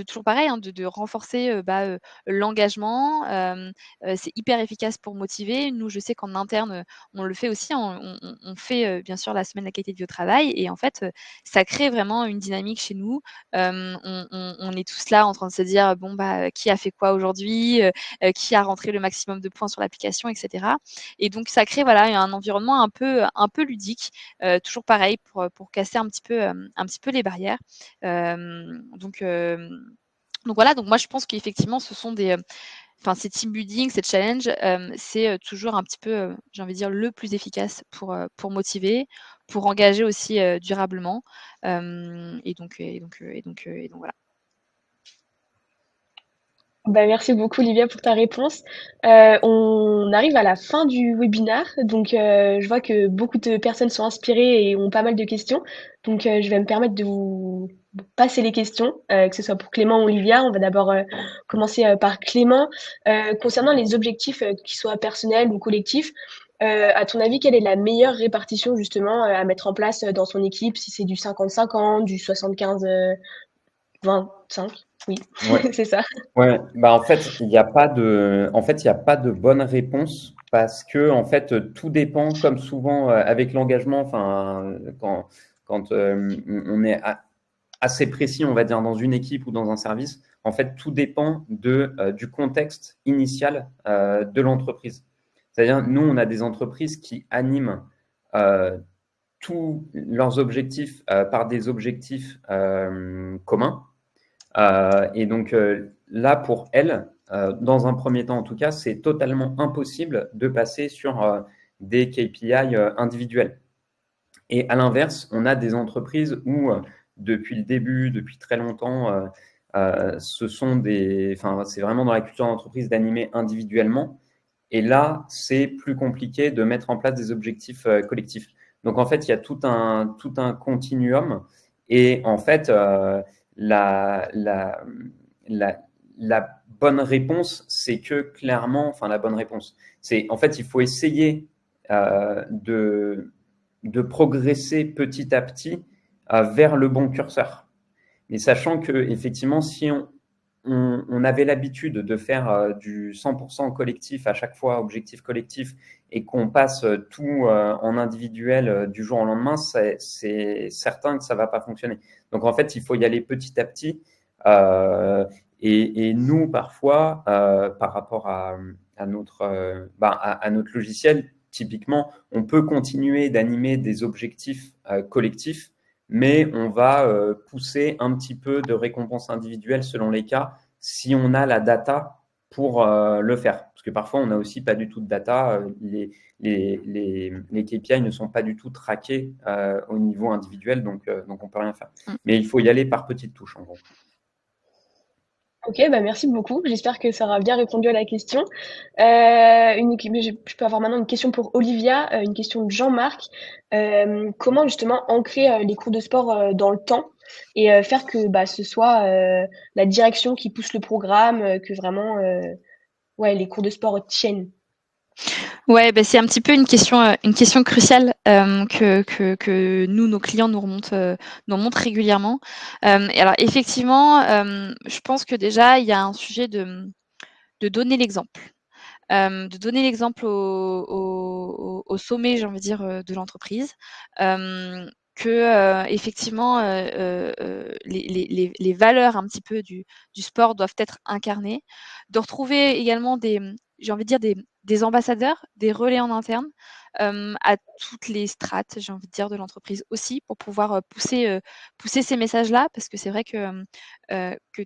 S3: toujours pareil, hein, de renforcer, l'engagement. C'est hyper efficace pour motiver. Nous, je sais qu'en interne, on le fait aussi, hein. On fait, bien sûr la semaine de la qualité de vie au travail et en fait, ça crée vraiment une dynamique chez nous. On est tous là en train de se dire: «Bon, qui a fait quoi aujourd'hui? Qui a rentré le maximum de points sur l'application?» et cetera. Et donc ça crée, voilà, un environnement un peu ludique, toujours pareil pour casser un petit peu les barrières. Donc voilà, donc moi je pense qu'effectivement ce sont enfin ces team building, ces challenges, c'est, toujours un petit peu, j'ai envie de dire le plus efficace pour motiver, pour engager aussi, durablement. Et donc voilà.
S1: Bah, merci beaucoup Olivia pour ta réponse. On arrive à la fin du webinaire, donc je vois que beaucoup de personnes sont inspirées et ont pas mal de questions. Donc je vais me permettre de vous passer les questions, que ce soit pour Clément ou Olivia. On va d'abord commencer par Clément. Concernant les objectifs, qu'ils soient personnels ou collectifs, à ton avis, quelle est la meilleure répartition justement à mettre en place dans son équipe, si c'est du 50-50, du 75-25? Oui,
S2: Ouais.
S1: c'est ça.
S2: Ouais, en fait, il y a pas de bonne réponse parce que en fait, tout dépend, comme souvent avec l'engagement. Enfin, quand on est assez précis, on va dire, dans une équipe ou dans un service, en fait, tout dépend du contexte initial de l'entreprise. C'est-à-dire, nous, on a des entreprises qui animent euh, tous leurs objectifs par des objectifs communs. Et donc là, pour elle, dans un premier temps en tout cas, c'est totalement impossible de passer sur des KPI individuels. Et à l'inverse, on a des entreprises où, depuis le début, depuis très longtemps, c'est vraiment dans la culture d'entreprise d'animer individuellement. Et là, c'est plus compliqué de mettre en place des objectifs collectifs. Donc en fait, il y a tout un continuum. Et en fait, la, la, la, la bonne réponse, c'est que clairement, enfin la bonne réponse, c'est en fait, il faut essayer de progresser petit à petit vers le bon curseur. Mais sachant que effectivement, si on avait l'habitude de faire du 100% collectif à chaque fois, objectif collectif, et qu'on passe tout en individuel du jour au lendemain, c'est certain que ça va pas fonctionner. Donc en fait, il faut y aller petit à petit. Et nous, parfois, par rapport à notre logiciel, typiquement, on peut continuer d'animer des objectifs collectifs, mais on va pousser un petit peu de récompenses individuelles selon les cas si on a la data pour le faire. Parce que parfois, on n'a aussi pas du tout de data. Les KPI ne sont pas du tout traqués au niveau individuel, donc on ne peut rien faire. Mais il faut y aller par petites touches, en gros.
S1: Ok, bah merci beaucoup. J'espère que ça aura bien répondu à la question. Je peux avoir maintenant une question pour Olivia, une question de Jean-Marc. Comment justement ancrer les cours de sport dans le temps et faire que bah, ce soit la direction qui pousse le programme, que vraiment ouais, les cours de sport tiennent.
S3: Ouais, bah, c'est un petit peu une question cruciale que nous, nos clients nous remontent régulièrement. Et alors effectivement, je pense que déjà, il y a un sujet de donner l'exemple. De donner l'exemple au sommet, j'ai envie de dire, de l'entreprise. Que effectivement, les valeurs un petit peu du sport doivent être incarnées. De retrouver également j'ai envie de dire des ambassadeurs, des relais en interne, à toutes les strates, j'ai envie de dire, de l'entreprise aussi, pour pouvoir pousser ces messages-là. Parce que c'est vrai que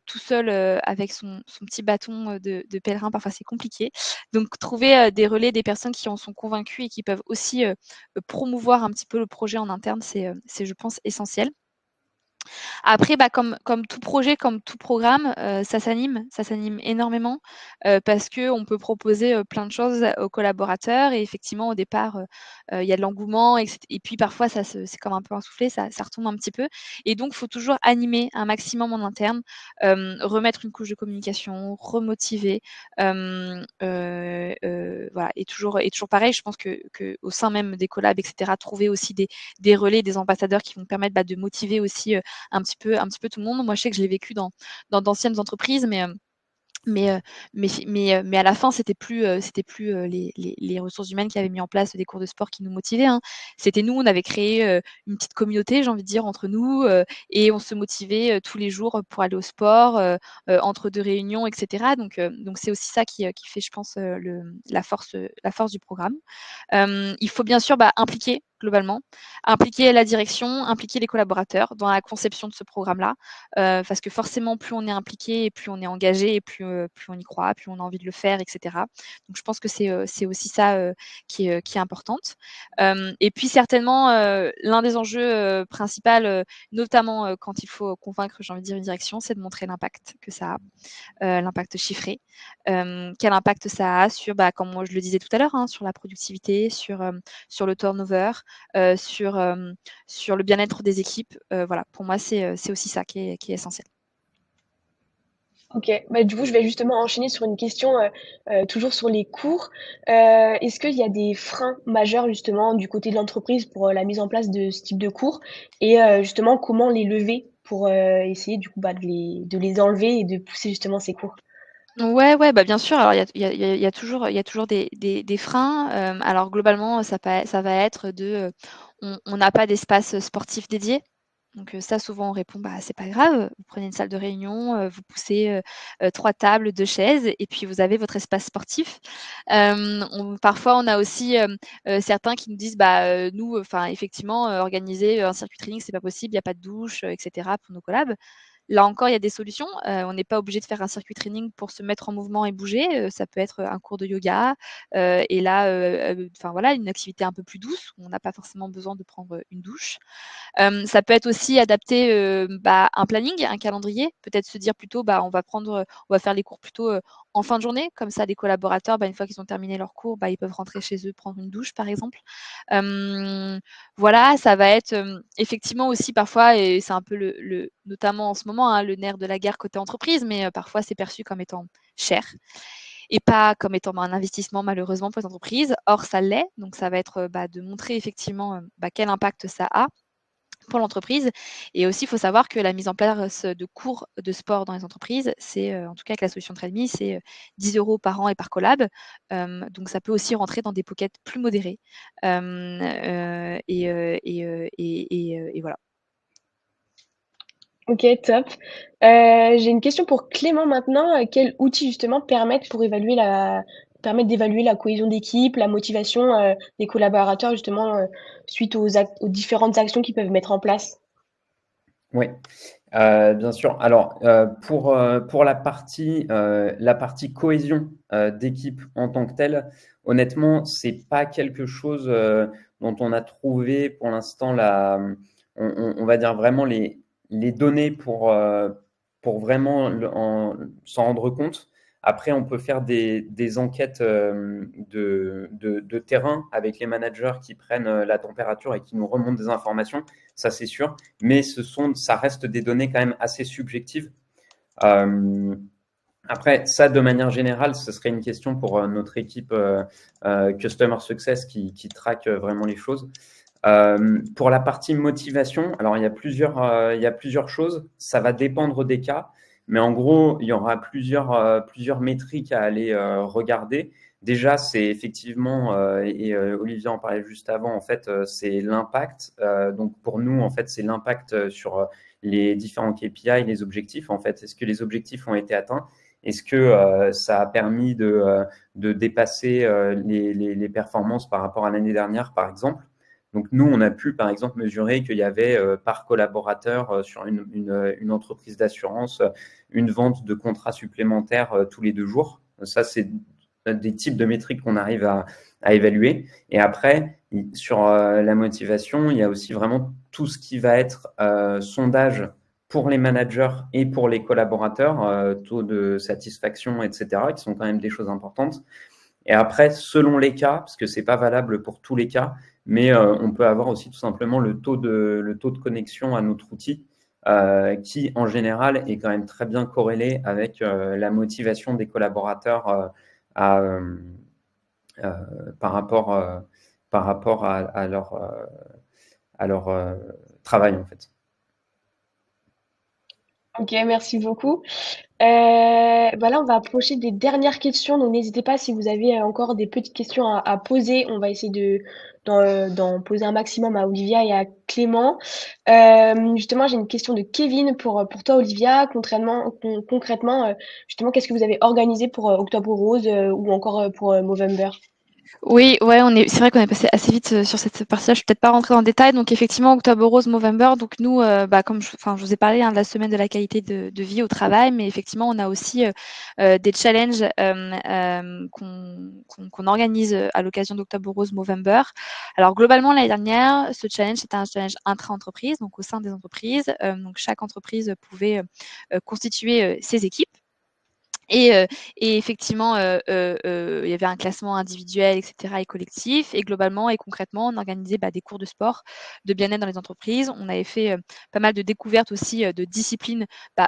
S3: tout seul, avec son petit bâton de pèlerin, parfois c'est compliqué. Donc trouver des relais, des personnes qui en sont convaincues et qui peuvent aussi promouvoir un petit peu le projet en interne, c'est je pense essentiel. Après, bah, comme tout projet, comme tout programme, ça s'anime énormément, parce qu'on peut proposer plein de choses aux collaborateurs. Et effectivement, au départ, il y a de l'engouement, et puis parfois c'est comme un peu un soufflé, ça retombe un petit peu. Et donc, il faut toujours animer un maximum en interne, remettre une couche de communication, remotiver, voilà. Et toujours pareil, je pense que au sein même des collabs, et cetera, trouver aussi des relais, des ambassadeurs qui vont permettre, bah, de motiver aussi un petit peu tout le monde. Moi, je sais que je l'ai vécu dans d'anciennes entreprises, mais, à la fin, c'était plus les ressources humaines qui avaient mis en place des cours de sport qui nous motivaient, hein. C'était nous, on avait créé une petite communauté, j'ai envie de dire, entre nous, et on se motivait tous les jours pour aller au sport, entre deux réunions, etc. Donc c'est aussi ça qui fait, je pense, la force du programme. Il faut bien sûr, bah, globalement, impliquer la direction, impliquer les collaborateurs dans la conception de ce programme-là, parce que forcément, plus on est impliqué et plus on est engagé, et plus on y croit, plus on a envie de le faire, et cetera. Donc je pense que c'est aussi ça qui est importante. Et puis certainement, l'un des enjeux principal, notamment quand il faut convaincre, j'ai envie de dire, une direction, c'est de montrer l'impact que ça a, l'impact chiffré. Quel impact ça a sur, bah, comme moi je le disais tout à l'heure, hein, sur la productivité, sur le turnover, sur le bien-être des équipes. Voilà, pour moi, c'est aussi ça qui est essentiel.
S1: Ok, bah, du coup, je vais justement enchaîner sur une question toujours sur les cours. Est-ce qu'il y a des freins majeurs justement du côté de l'entreprise pour la mise en place de ce type de cours et justement comment les lever pour essayer du coup bah, de les enlever et de pousser justement ces cours?
S3: Ouais, ouais, bah, bien sûr. Alors il y a toujours des freins. Alors globalement, ça va être on n'a pas d'espace sportif dédié. Donc ça, souvent on répond: «Bah, c'est pas grave, vous prenez une salle de réunion, vous poussez, 3 tables, 2 chaises, et puis vous avez votre espace sportif». Parfois on a aussi, certains qui nous disent: «Bah, nous, enfin effectivement, organiser un circuit training, c'est pas possible, il y a pas de douche, et cetera, pour nos collabs». Là encore, il y a des solutions. On n'est pas obligé de faire un circuit training pour se mettre en mouvement et bouger. Ça peut être un cours de yoga, et là, enfin voilà, une activité un peu plus douce où on n'a pas forcément besoin de prendre une douche. Ça peut être aussi adapter, bah, un planning, un calendrier. Peut-être se dire plutôt: «Bah, on va faire les cours plutôt, en fin de journée». Comme ça, les collaborateurs, bah, une fois qu'ils ont terminé leurs cours, bah, ils peuvent rentrer chez eux, prendre une douche, par exemple. Voilà, ça va être, effectivement aussi parfois, et c'est un peu notamment en ce moment, hein, le nerf de la guerre côté entreprise, mais parfois c'est perçu comme étant cher et pas comme étant, bah, un investissement, malheureusement, pour les entreprises. Or ça l'est, donc ça va être, bah, de montrer effectivement, bah, quel impact ça a pour l'entreprise. Et aussi, il faut savoir que la mise en place de cours de sport dans les entreprises, c'est, en tout cas avec la solution TrainMe, c'est 10 € par an et par collab. Donc ça peut aussi rentrer dans des pockets plus modérés. Et voilà.
S1: Ok, top. J'ai une question pour Clément maintenant. Quels outils justement permettent d'évaluer la cohésion d'équipe, la motivation des collaborateurs justement suite aux différentes actions qu'ils peuvent mettre en place?
S2: Oui, bien sûr. Alors, pour la partie cohésion, d'équipe en tant que telle, honnêtement, c'est pas quelque chose, dont on a trouvé pour l'instant on va dire vraiment les données pour vraiment s'en rendre compte. Après, on peut faire des enquêtes, de terrain avec les managers qui prennent, la température et qui nous remontent des informations, ça c'est sûr, mais ça reste des données quand même assez subjectives. Après, ça, de manière générale, ce serait une question pour notre équipe Customer Success qui traque vraiment les choses. Pour la partie motivation, alors il y a plusieurs choses. Ça va dépendre des cas, mais en gros, il y aura plusieurs métriques à aller regarder. Déjà, c'est effectivement, Olivier en parlait juste avant, en fait, c'est l'impact. Donc pour nous, en fait, c'est l'impact sur les différents KPI, les objectifs. En fait, est-ce que les objectifs ont été atteints? Est-ce que ça a permis de dépasser les performances par rapport à l'année dernière, par exemple? Donc nous, on a pu, par exemple, mesurer qu'il y avait par collaborateur sur une entreprise d'assurance une vente de contrats supplémentaires tous les 2 jours. Ça, c'est des types de métriques qu'on arrive à évaluer. Et après, sur la motivation, il y a aussi vraiment tout ce qui va être sondage pour les managers et pour les collaborateurs, taux de satisfaction, etc., qui sont quand même des choses importantes. Et après, selon les cas, parce que c'est pas valable pour tous les cas, mais on peut avoir aussi tout simplement le taux de connexion à notre outil, qui en général est quand même très bien corrélé avec la motivation des collaborateurs à, par rapport, à leur travail en fait.
S1: Ok, merci beaucoup. Bah là, on va approcher des dernières questions, donc n'hésitez pas si vous avez encore des petites questions à poser. On va essayer d'en poser un maximum à Olivia et à Clément. Justement, j'ai une question de Kevin pour toi, Olivia. Concrètement, justement, qu'est-ce que vous avez organisé pour Octobre Rose ou encore pour Movember?
S3: Oui, ouais, c'est vrai qu'on est passé assez vite sur cette partie-là. Je suis peut-être pas rentrée dans le détail. Donc effectivement, Octobre Rose, Movember. Donc nous, comme je vous ai parlé de la semaine de la qualité de vie au travail, mais effectivement, on a aussi des challenges qu'on organise à l'occasion d'Octobre Rose, Movember. Alors globalement, l'année dernière, ce challenge, c'était un challenge intra-entreprise, donc au sein des entreprises. Donc chaque entreprise pouvait constituer ses équipes. Et effectivement, il y avait un classement individuel, et cetera, et collectif. Et globalement et concrètement, on organisait des cours de sport, de bien-être dans les entreprises. On avait fait pas mal de découvertes aussi de disciplines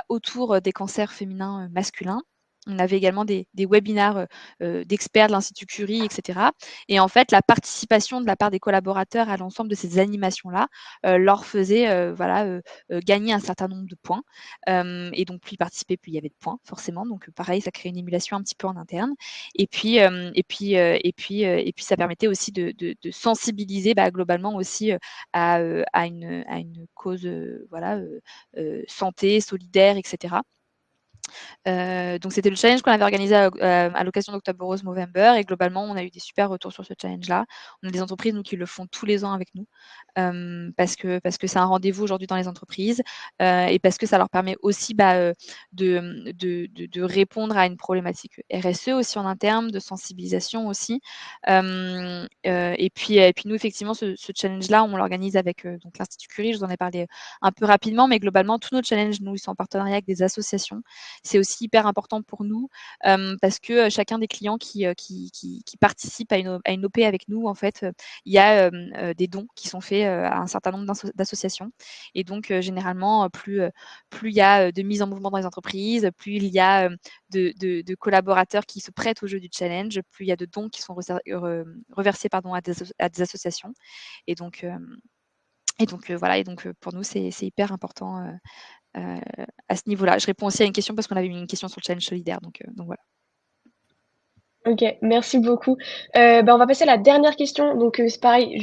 S3: autour des cancers féminins masculins. On avait également des webinaires d'experts de l'Institut Curie, et cetera. Et en fait, la participation de la part des collaborateurs à l'ensemble de ces animations-là leur faisait gagner un certain nombre de points. Et donc, plus ils participaient, plus il y avait de points, forcément. Donc, pareil, ça crée une émulation un petit peu en interne. Et puis, ça permettait aussi de sensibiliser globalement aussi à une cause santé, solidaire, etc. Donc c'était le challenge qu'on avait organisé à l'occasion d'Octobre Rose Movember et globalement, on a eu des super retours sur ce challenge-là. On a des entreprises, nous, qui le font tous les ans avec nous, parce que c'est un rendez-vous aujourd'hui dans les entreprises, et parce que ça leur permet aussi, de répondre à une problématique RSE aussi en interne, de sensibilisation aussi. Et puis nous, effectivement, ce challenge-là, on l'organise avec, donc l'Institut Curie. Je vous en ai parlé un peu rapidement, mais globalement, tous nos challenges, nous, ils sont en partenariat avec des associations. C'est aussi hyper important pour nous parce que chacun des clients qui participent à une OP avec nous, en fait, il y a des dons qui sont faits à un certain nombre d'associations. Et donc, généralement, plus il y a de mise en mouvement dans les entreprises, plus il y a de collaborateurs qui se prêtent au jeu du challenge, plus il y a de dons qui sont reversés à des associations. Et donc, Et donc voilà, et donc pour nous, c'est hyper important à ce niveau-là. Je réponds aussi à une question parce qu'on avait eu une question sur le challenge solidaire, donc voilà.
S1: OK, merci beaucoup. On va passer à la dernière question. Donc, c'est pareil,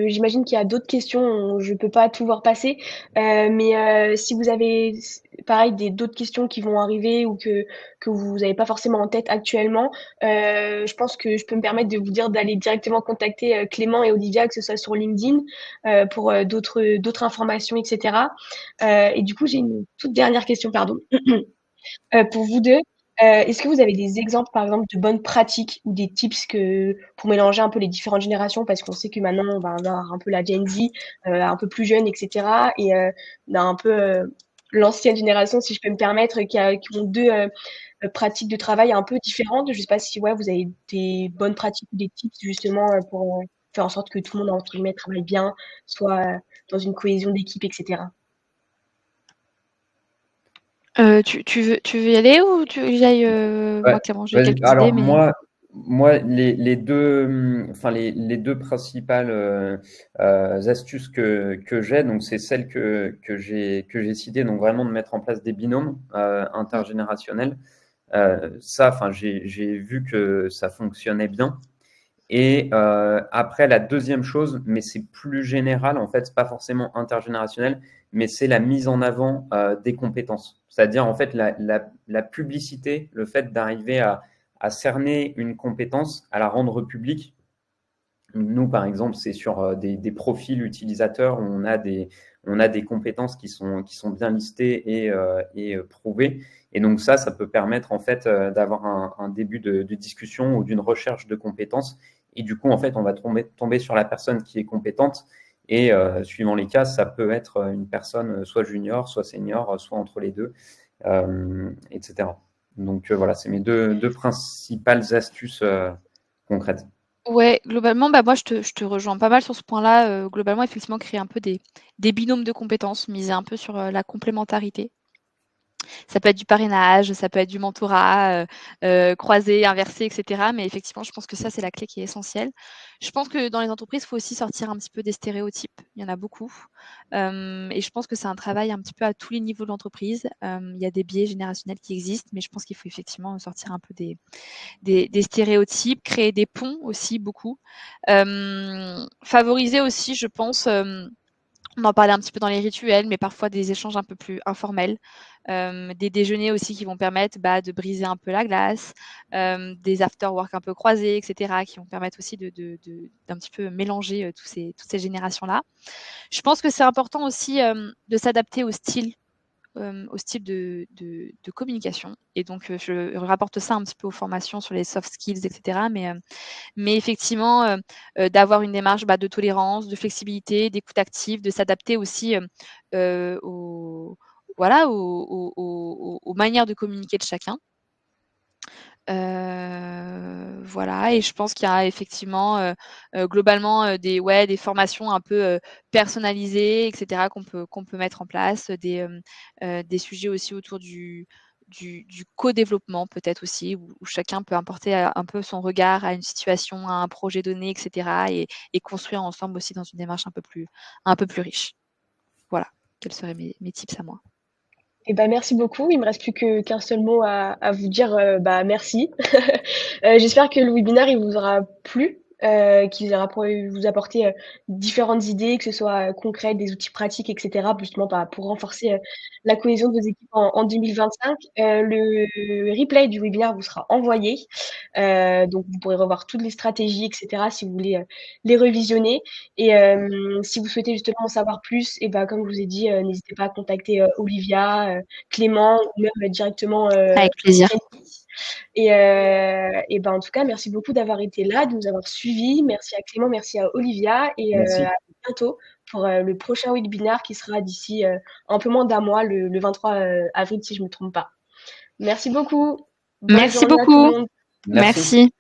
S1: j'imagine qu'il y a d'autres questions, je peux pas tout voir passer. Si vous avez pareil d'autres questions qui vont arriver ou que vous avez pas forcément en tête actuellement, je pense que je peux me permettre de vous dire d'aller directement contacter, Clément et Olivia, que ce soit sur LinkedIn, pour, d'autres informations et cetera. Et du coup, j'ai une toute dernière question, pardon. Pour vous 2, est-ce que vous avez des exemples, par exemple, de bonnes pratiques ou des tips pour mélanger un peu les différentes générations? Parce qu'on sait que maintenant, on va avoir un peu la Gen Z, un peu plus jeune et cetera, et on a un peu, l'ancienne génération, si je peux me permettre, qui ont 2 pratiques de travail un peu différentes. Je sais pas si, ouais, vous avez des bonnes pratiques ou des tips justement, pour, faire en sorte que tout le monde, entre guillemets, «travaille bien», soit, dans une cohésion d'équipe et cetera?
S3: Tu veux y aller ou tu veux que j'aille,
S2: Ouais,
S3: moi, clairement, j'ai
S2: vas-y.
S3: quelques idées,
S2: Alors
S3: mais
S2: moi les 2, enfin les 2 principales, astuces que j'ai, donc c'est celles que j'ai citées, donc vraiment de mettre en place des binômes,
S3: mmh,
S2: intergénérationnels. Ça, enfin j'ai vu que ça fonctionnait bien. Et après la deuxième chose, mais c'est plus général en fait, c'est pas forcément intergénérationnel, mais c'est la mise en avant, des compétences. C'est-à-dire en fait la publicité, le fait d'arriver à cerner une compétence, à la rendre publique. Nous, par exemple, c'est sur des profils utilisateurs où on a des compétences qui sont bien listées et prouvées. Et donc ça peut permettre en fait d'avoir un début de discussion ou d'une recherche de compétences. Et du coup, en fait, on va tomber sur la personne qui est compétente. Et suivant les cas, ça peut être une personne soit junior, soit senior, soit entre les deux, etc. Donc voilà, c'est mes deux principales astuces concrètes.
S3: ouais, globalement, bah, moi, je te rejoins pas mal sur ce point-là. Globalement, effectivement, créer un peu des binômes de compétences, miser un peu sur, la complémentarité. Ça peut être du parrainage, ça peut être du mentorat, croisé, inversé, et cetera. Mais effectivement, je pense que ça, c'est la clé qui est essentielle. Je pense que dans les entreprises, il faut aussi sortir un petit peu des stéréotypes. Il y en a beaucoup. Et je pense que c'est un travail un petit peu à tous les niveaux de l'entreprise. Il y a des biais générationnels qui existent, mais je pense qu'il faut effectivement sortir un peu des stéréotypes, créer des ponts aussi beaucoup. Favoriser aussi, je pense, on en parlait un petit peu dans les rituels, mais parfois des échanges un peu plus informels. Des déjeuners aussi qui vont permettre, de briser un peu la glace, des after work un peu croisés, et cetera, qui vont permettre aussi d'un petit peu mélanger, toutes ces générations-là. Je pense que c'est important aussi, de s'adapter au style de communication, et donc je rapporte ça un petit peu aux formations sur les soft skills, et cetera, mais effectivement, d'avoir une démarche, de tolérance, de flexibilité, d'écoute active, de s'adapter aussi, aux voilà, aux manières de communiquer de chacun. Voilà, et je pense qu'il y a effectivement, globalement, des formations un peu, personnalisées, et cetera, qu'on peut mettre en place, des sujets aussi autour du co-développement peut-être aussi, où chacun peut apporter, un peu son regard à une situation, à un projet donné, et cetera, et construire ensemble aussi dans une démarche un peu plus riche. Voilà, quels seraient mes tips à moi.
S1: Eh ben, merci beaucoup. Il me reste plus qu'un seul mot à vous dire, merci. J'espère que le webinaire, il vous aura plu, qu'il aura pu vous apporter, différentes idées, que ce soit, concrètes, des outils pratiques et cetera, justement, pour renforcer, la cohésion de vos équipes en 2025. Le replay du webinaire vous sera envoyé, donc vous pourrez revoir toutes les stratégies et cetera si vous voulez, les revisionner. Et si vous souhaitez justement en savoir plus, et ben, comme je vous ai dit, n'hésitez pas à contacter, Olivia, Clément, ou même directement,
S3: Avec plaisir.
S1: Trendy. Et ben, en tout cas, merci beaucoup d'avoir été là, de nous avoir suivis. Merci à Clément, merci à Olivia, et
S2: Merci.
S1: à bientôt pour, le prochain webinaire qui sera d'ici, un peu moins d'un mois, le 23, avril, si je me trompe pas. Merci beaucoup. Bonne
S3: Merci
S1: journée à tout le
S3: beaucoup.
S1: monde.
S2: Merci.
S3: Merci.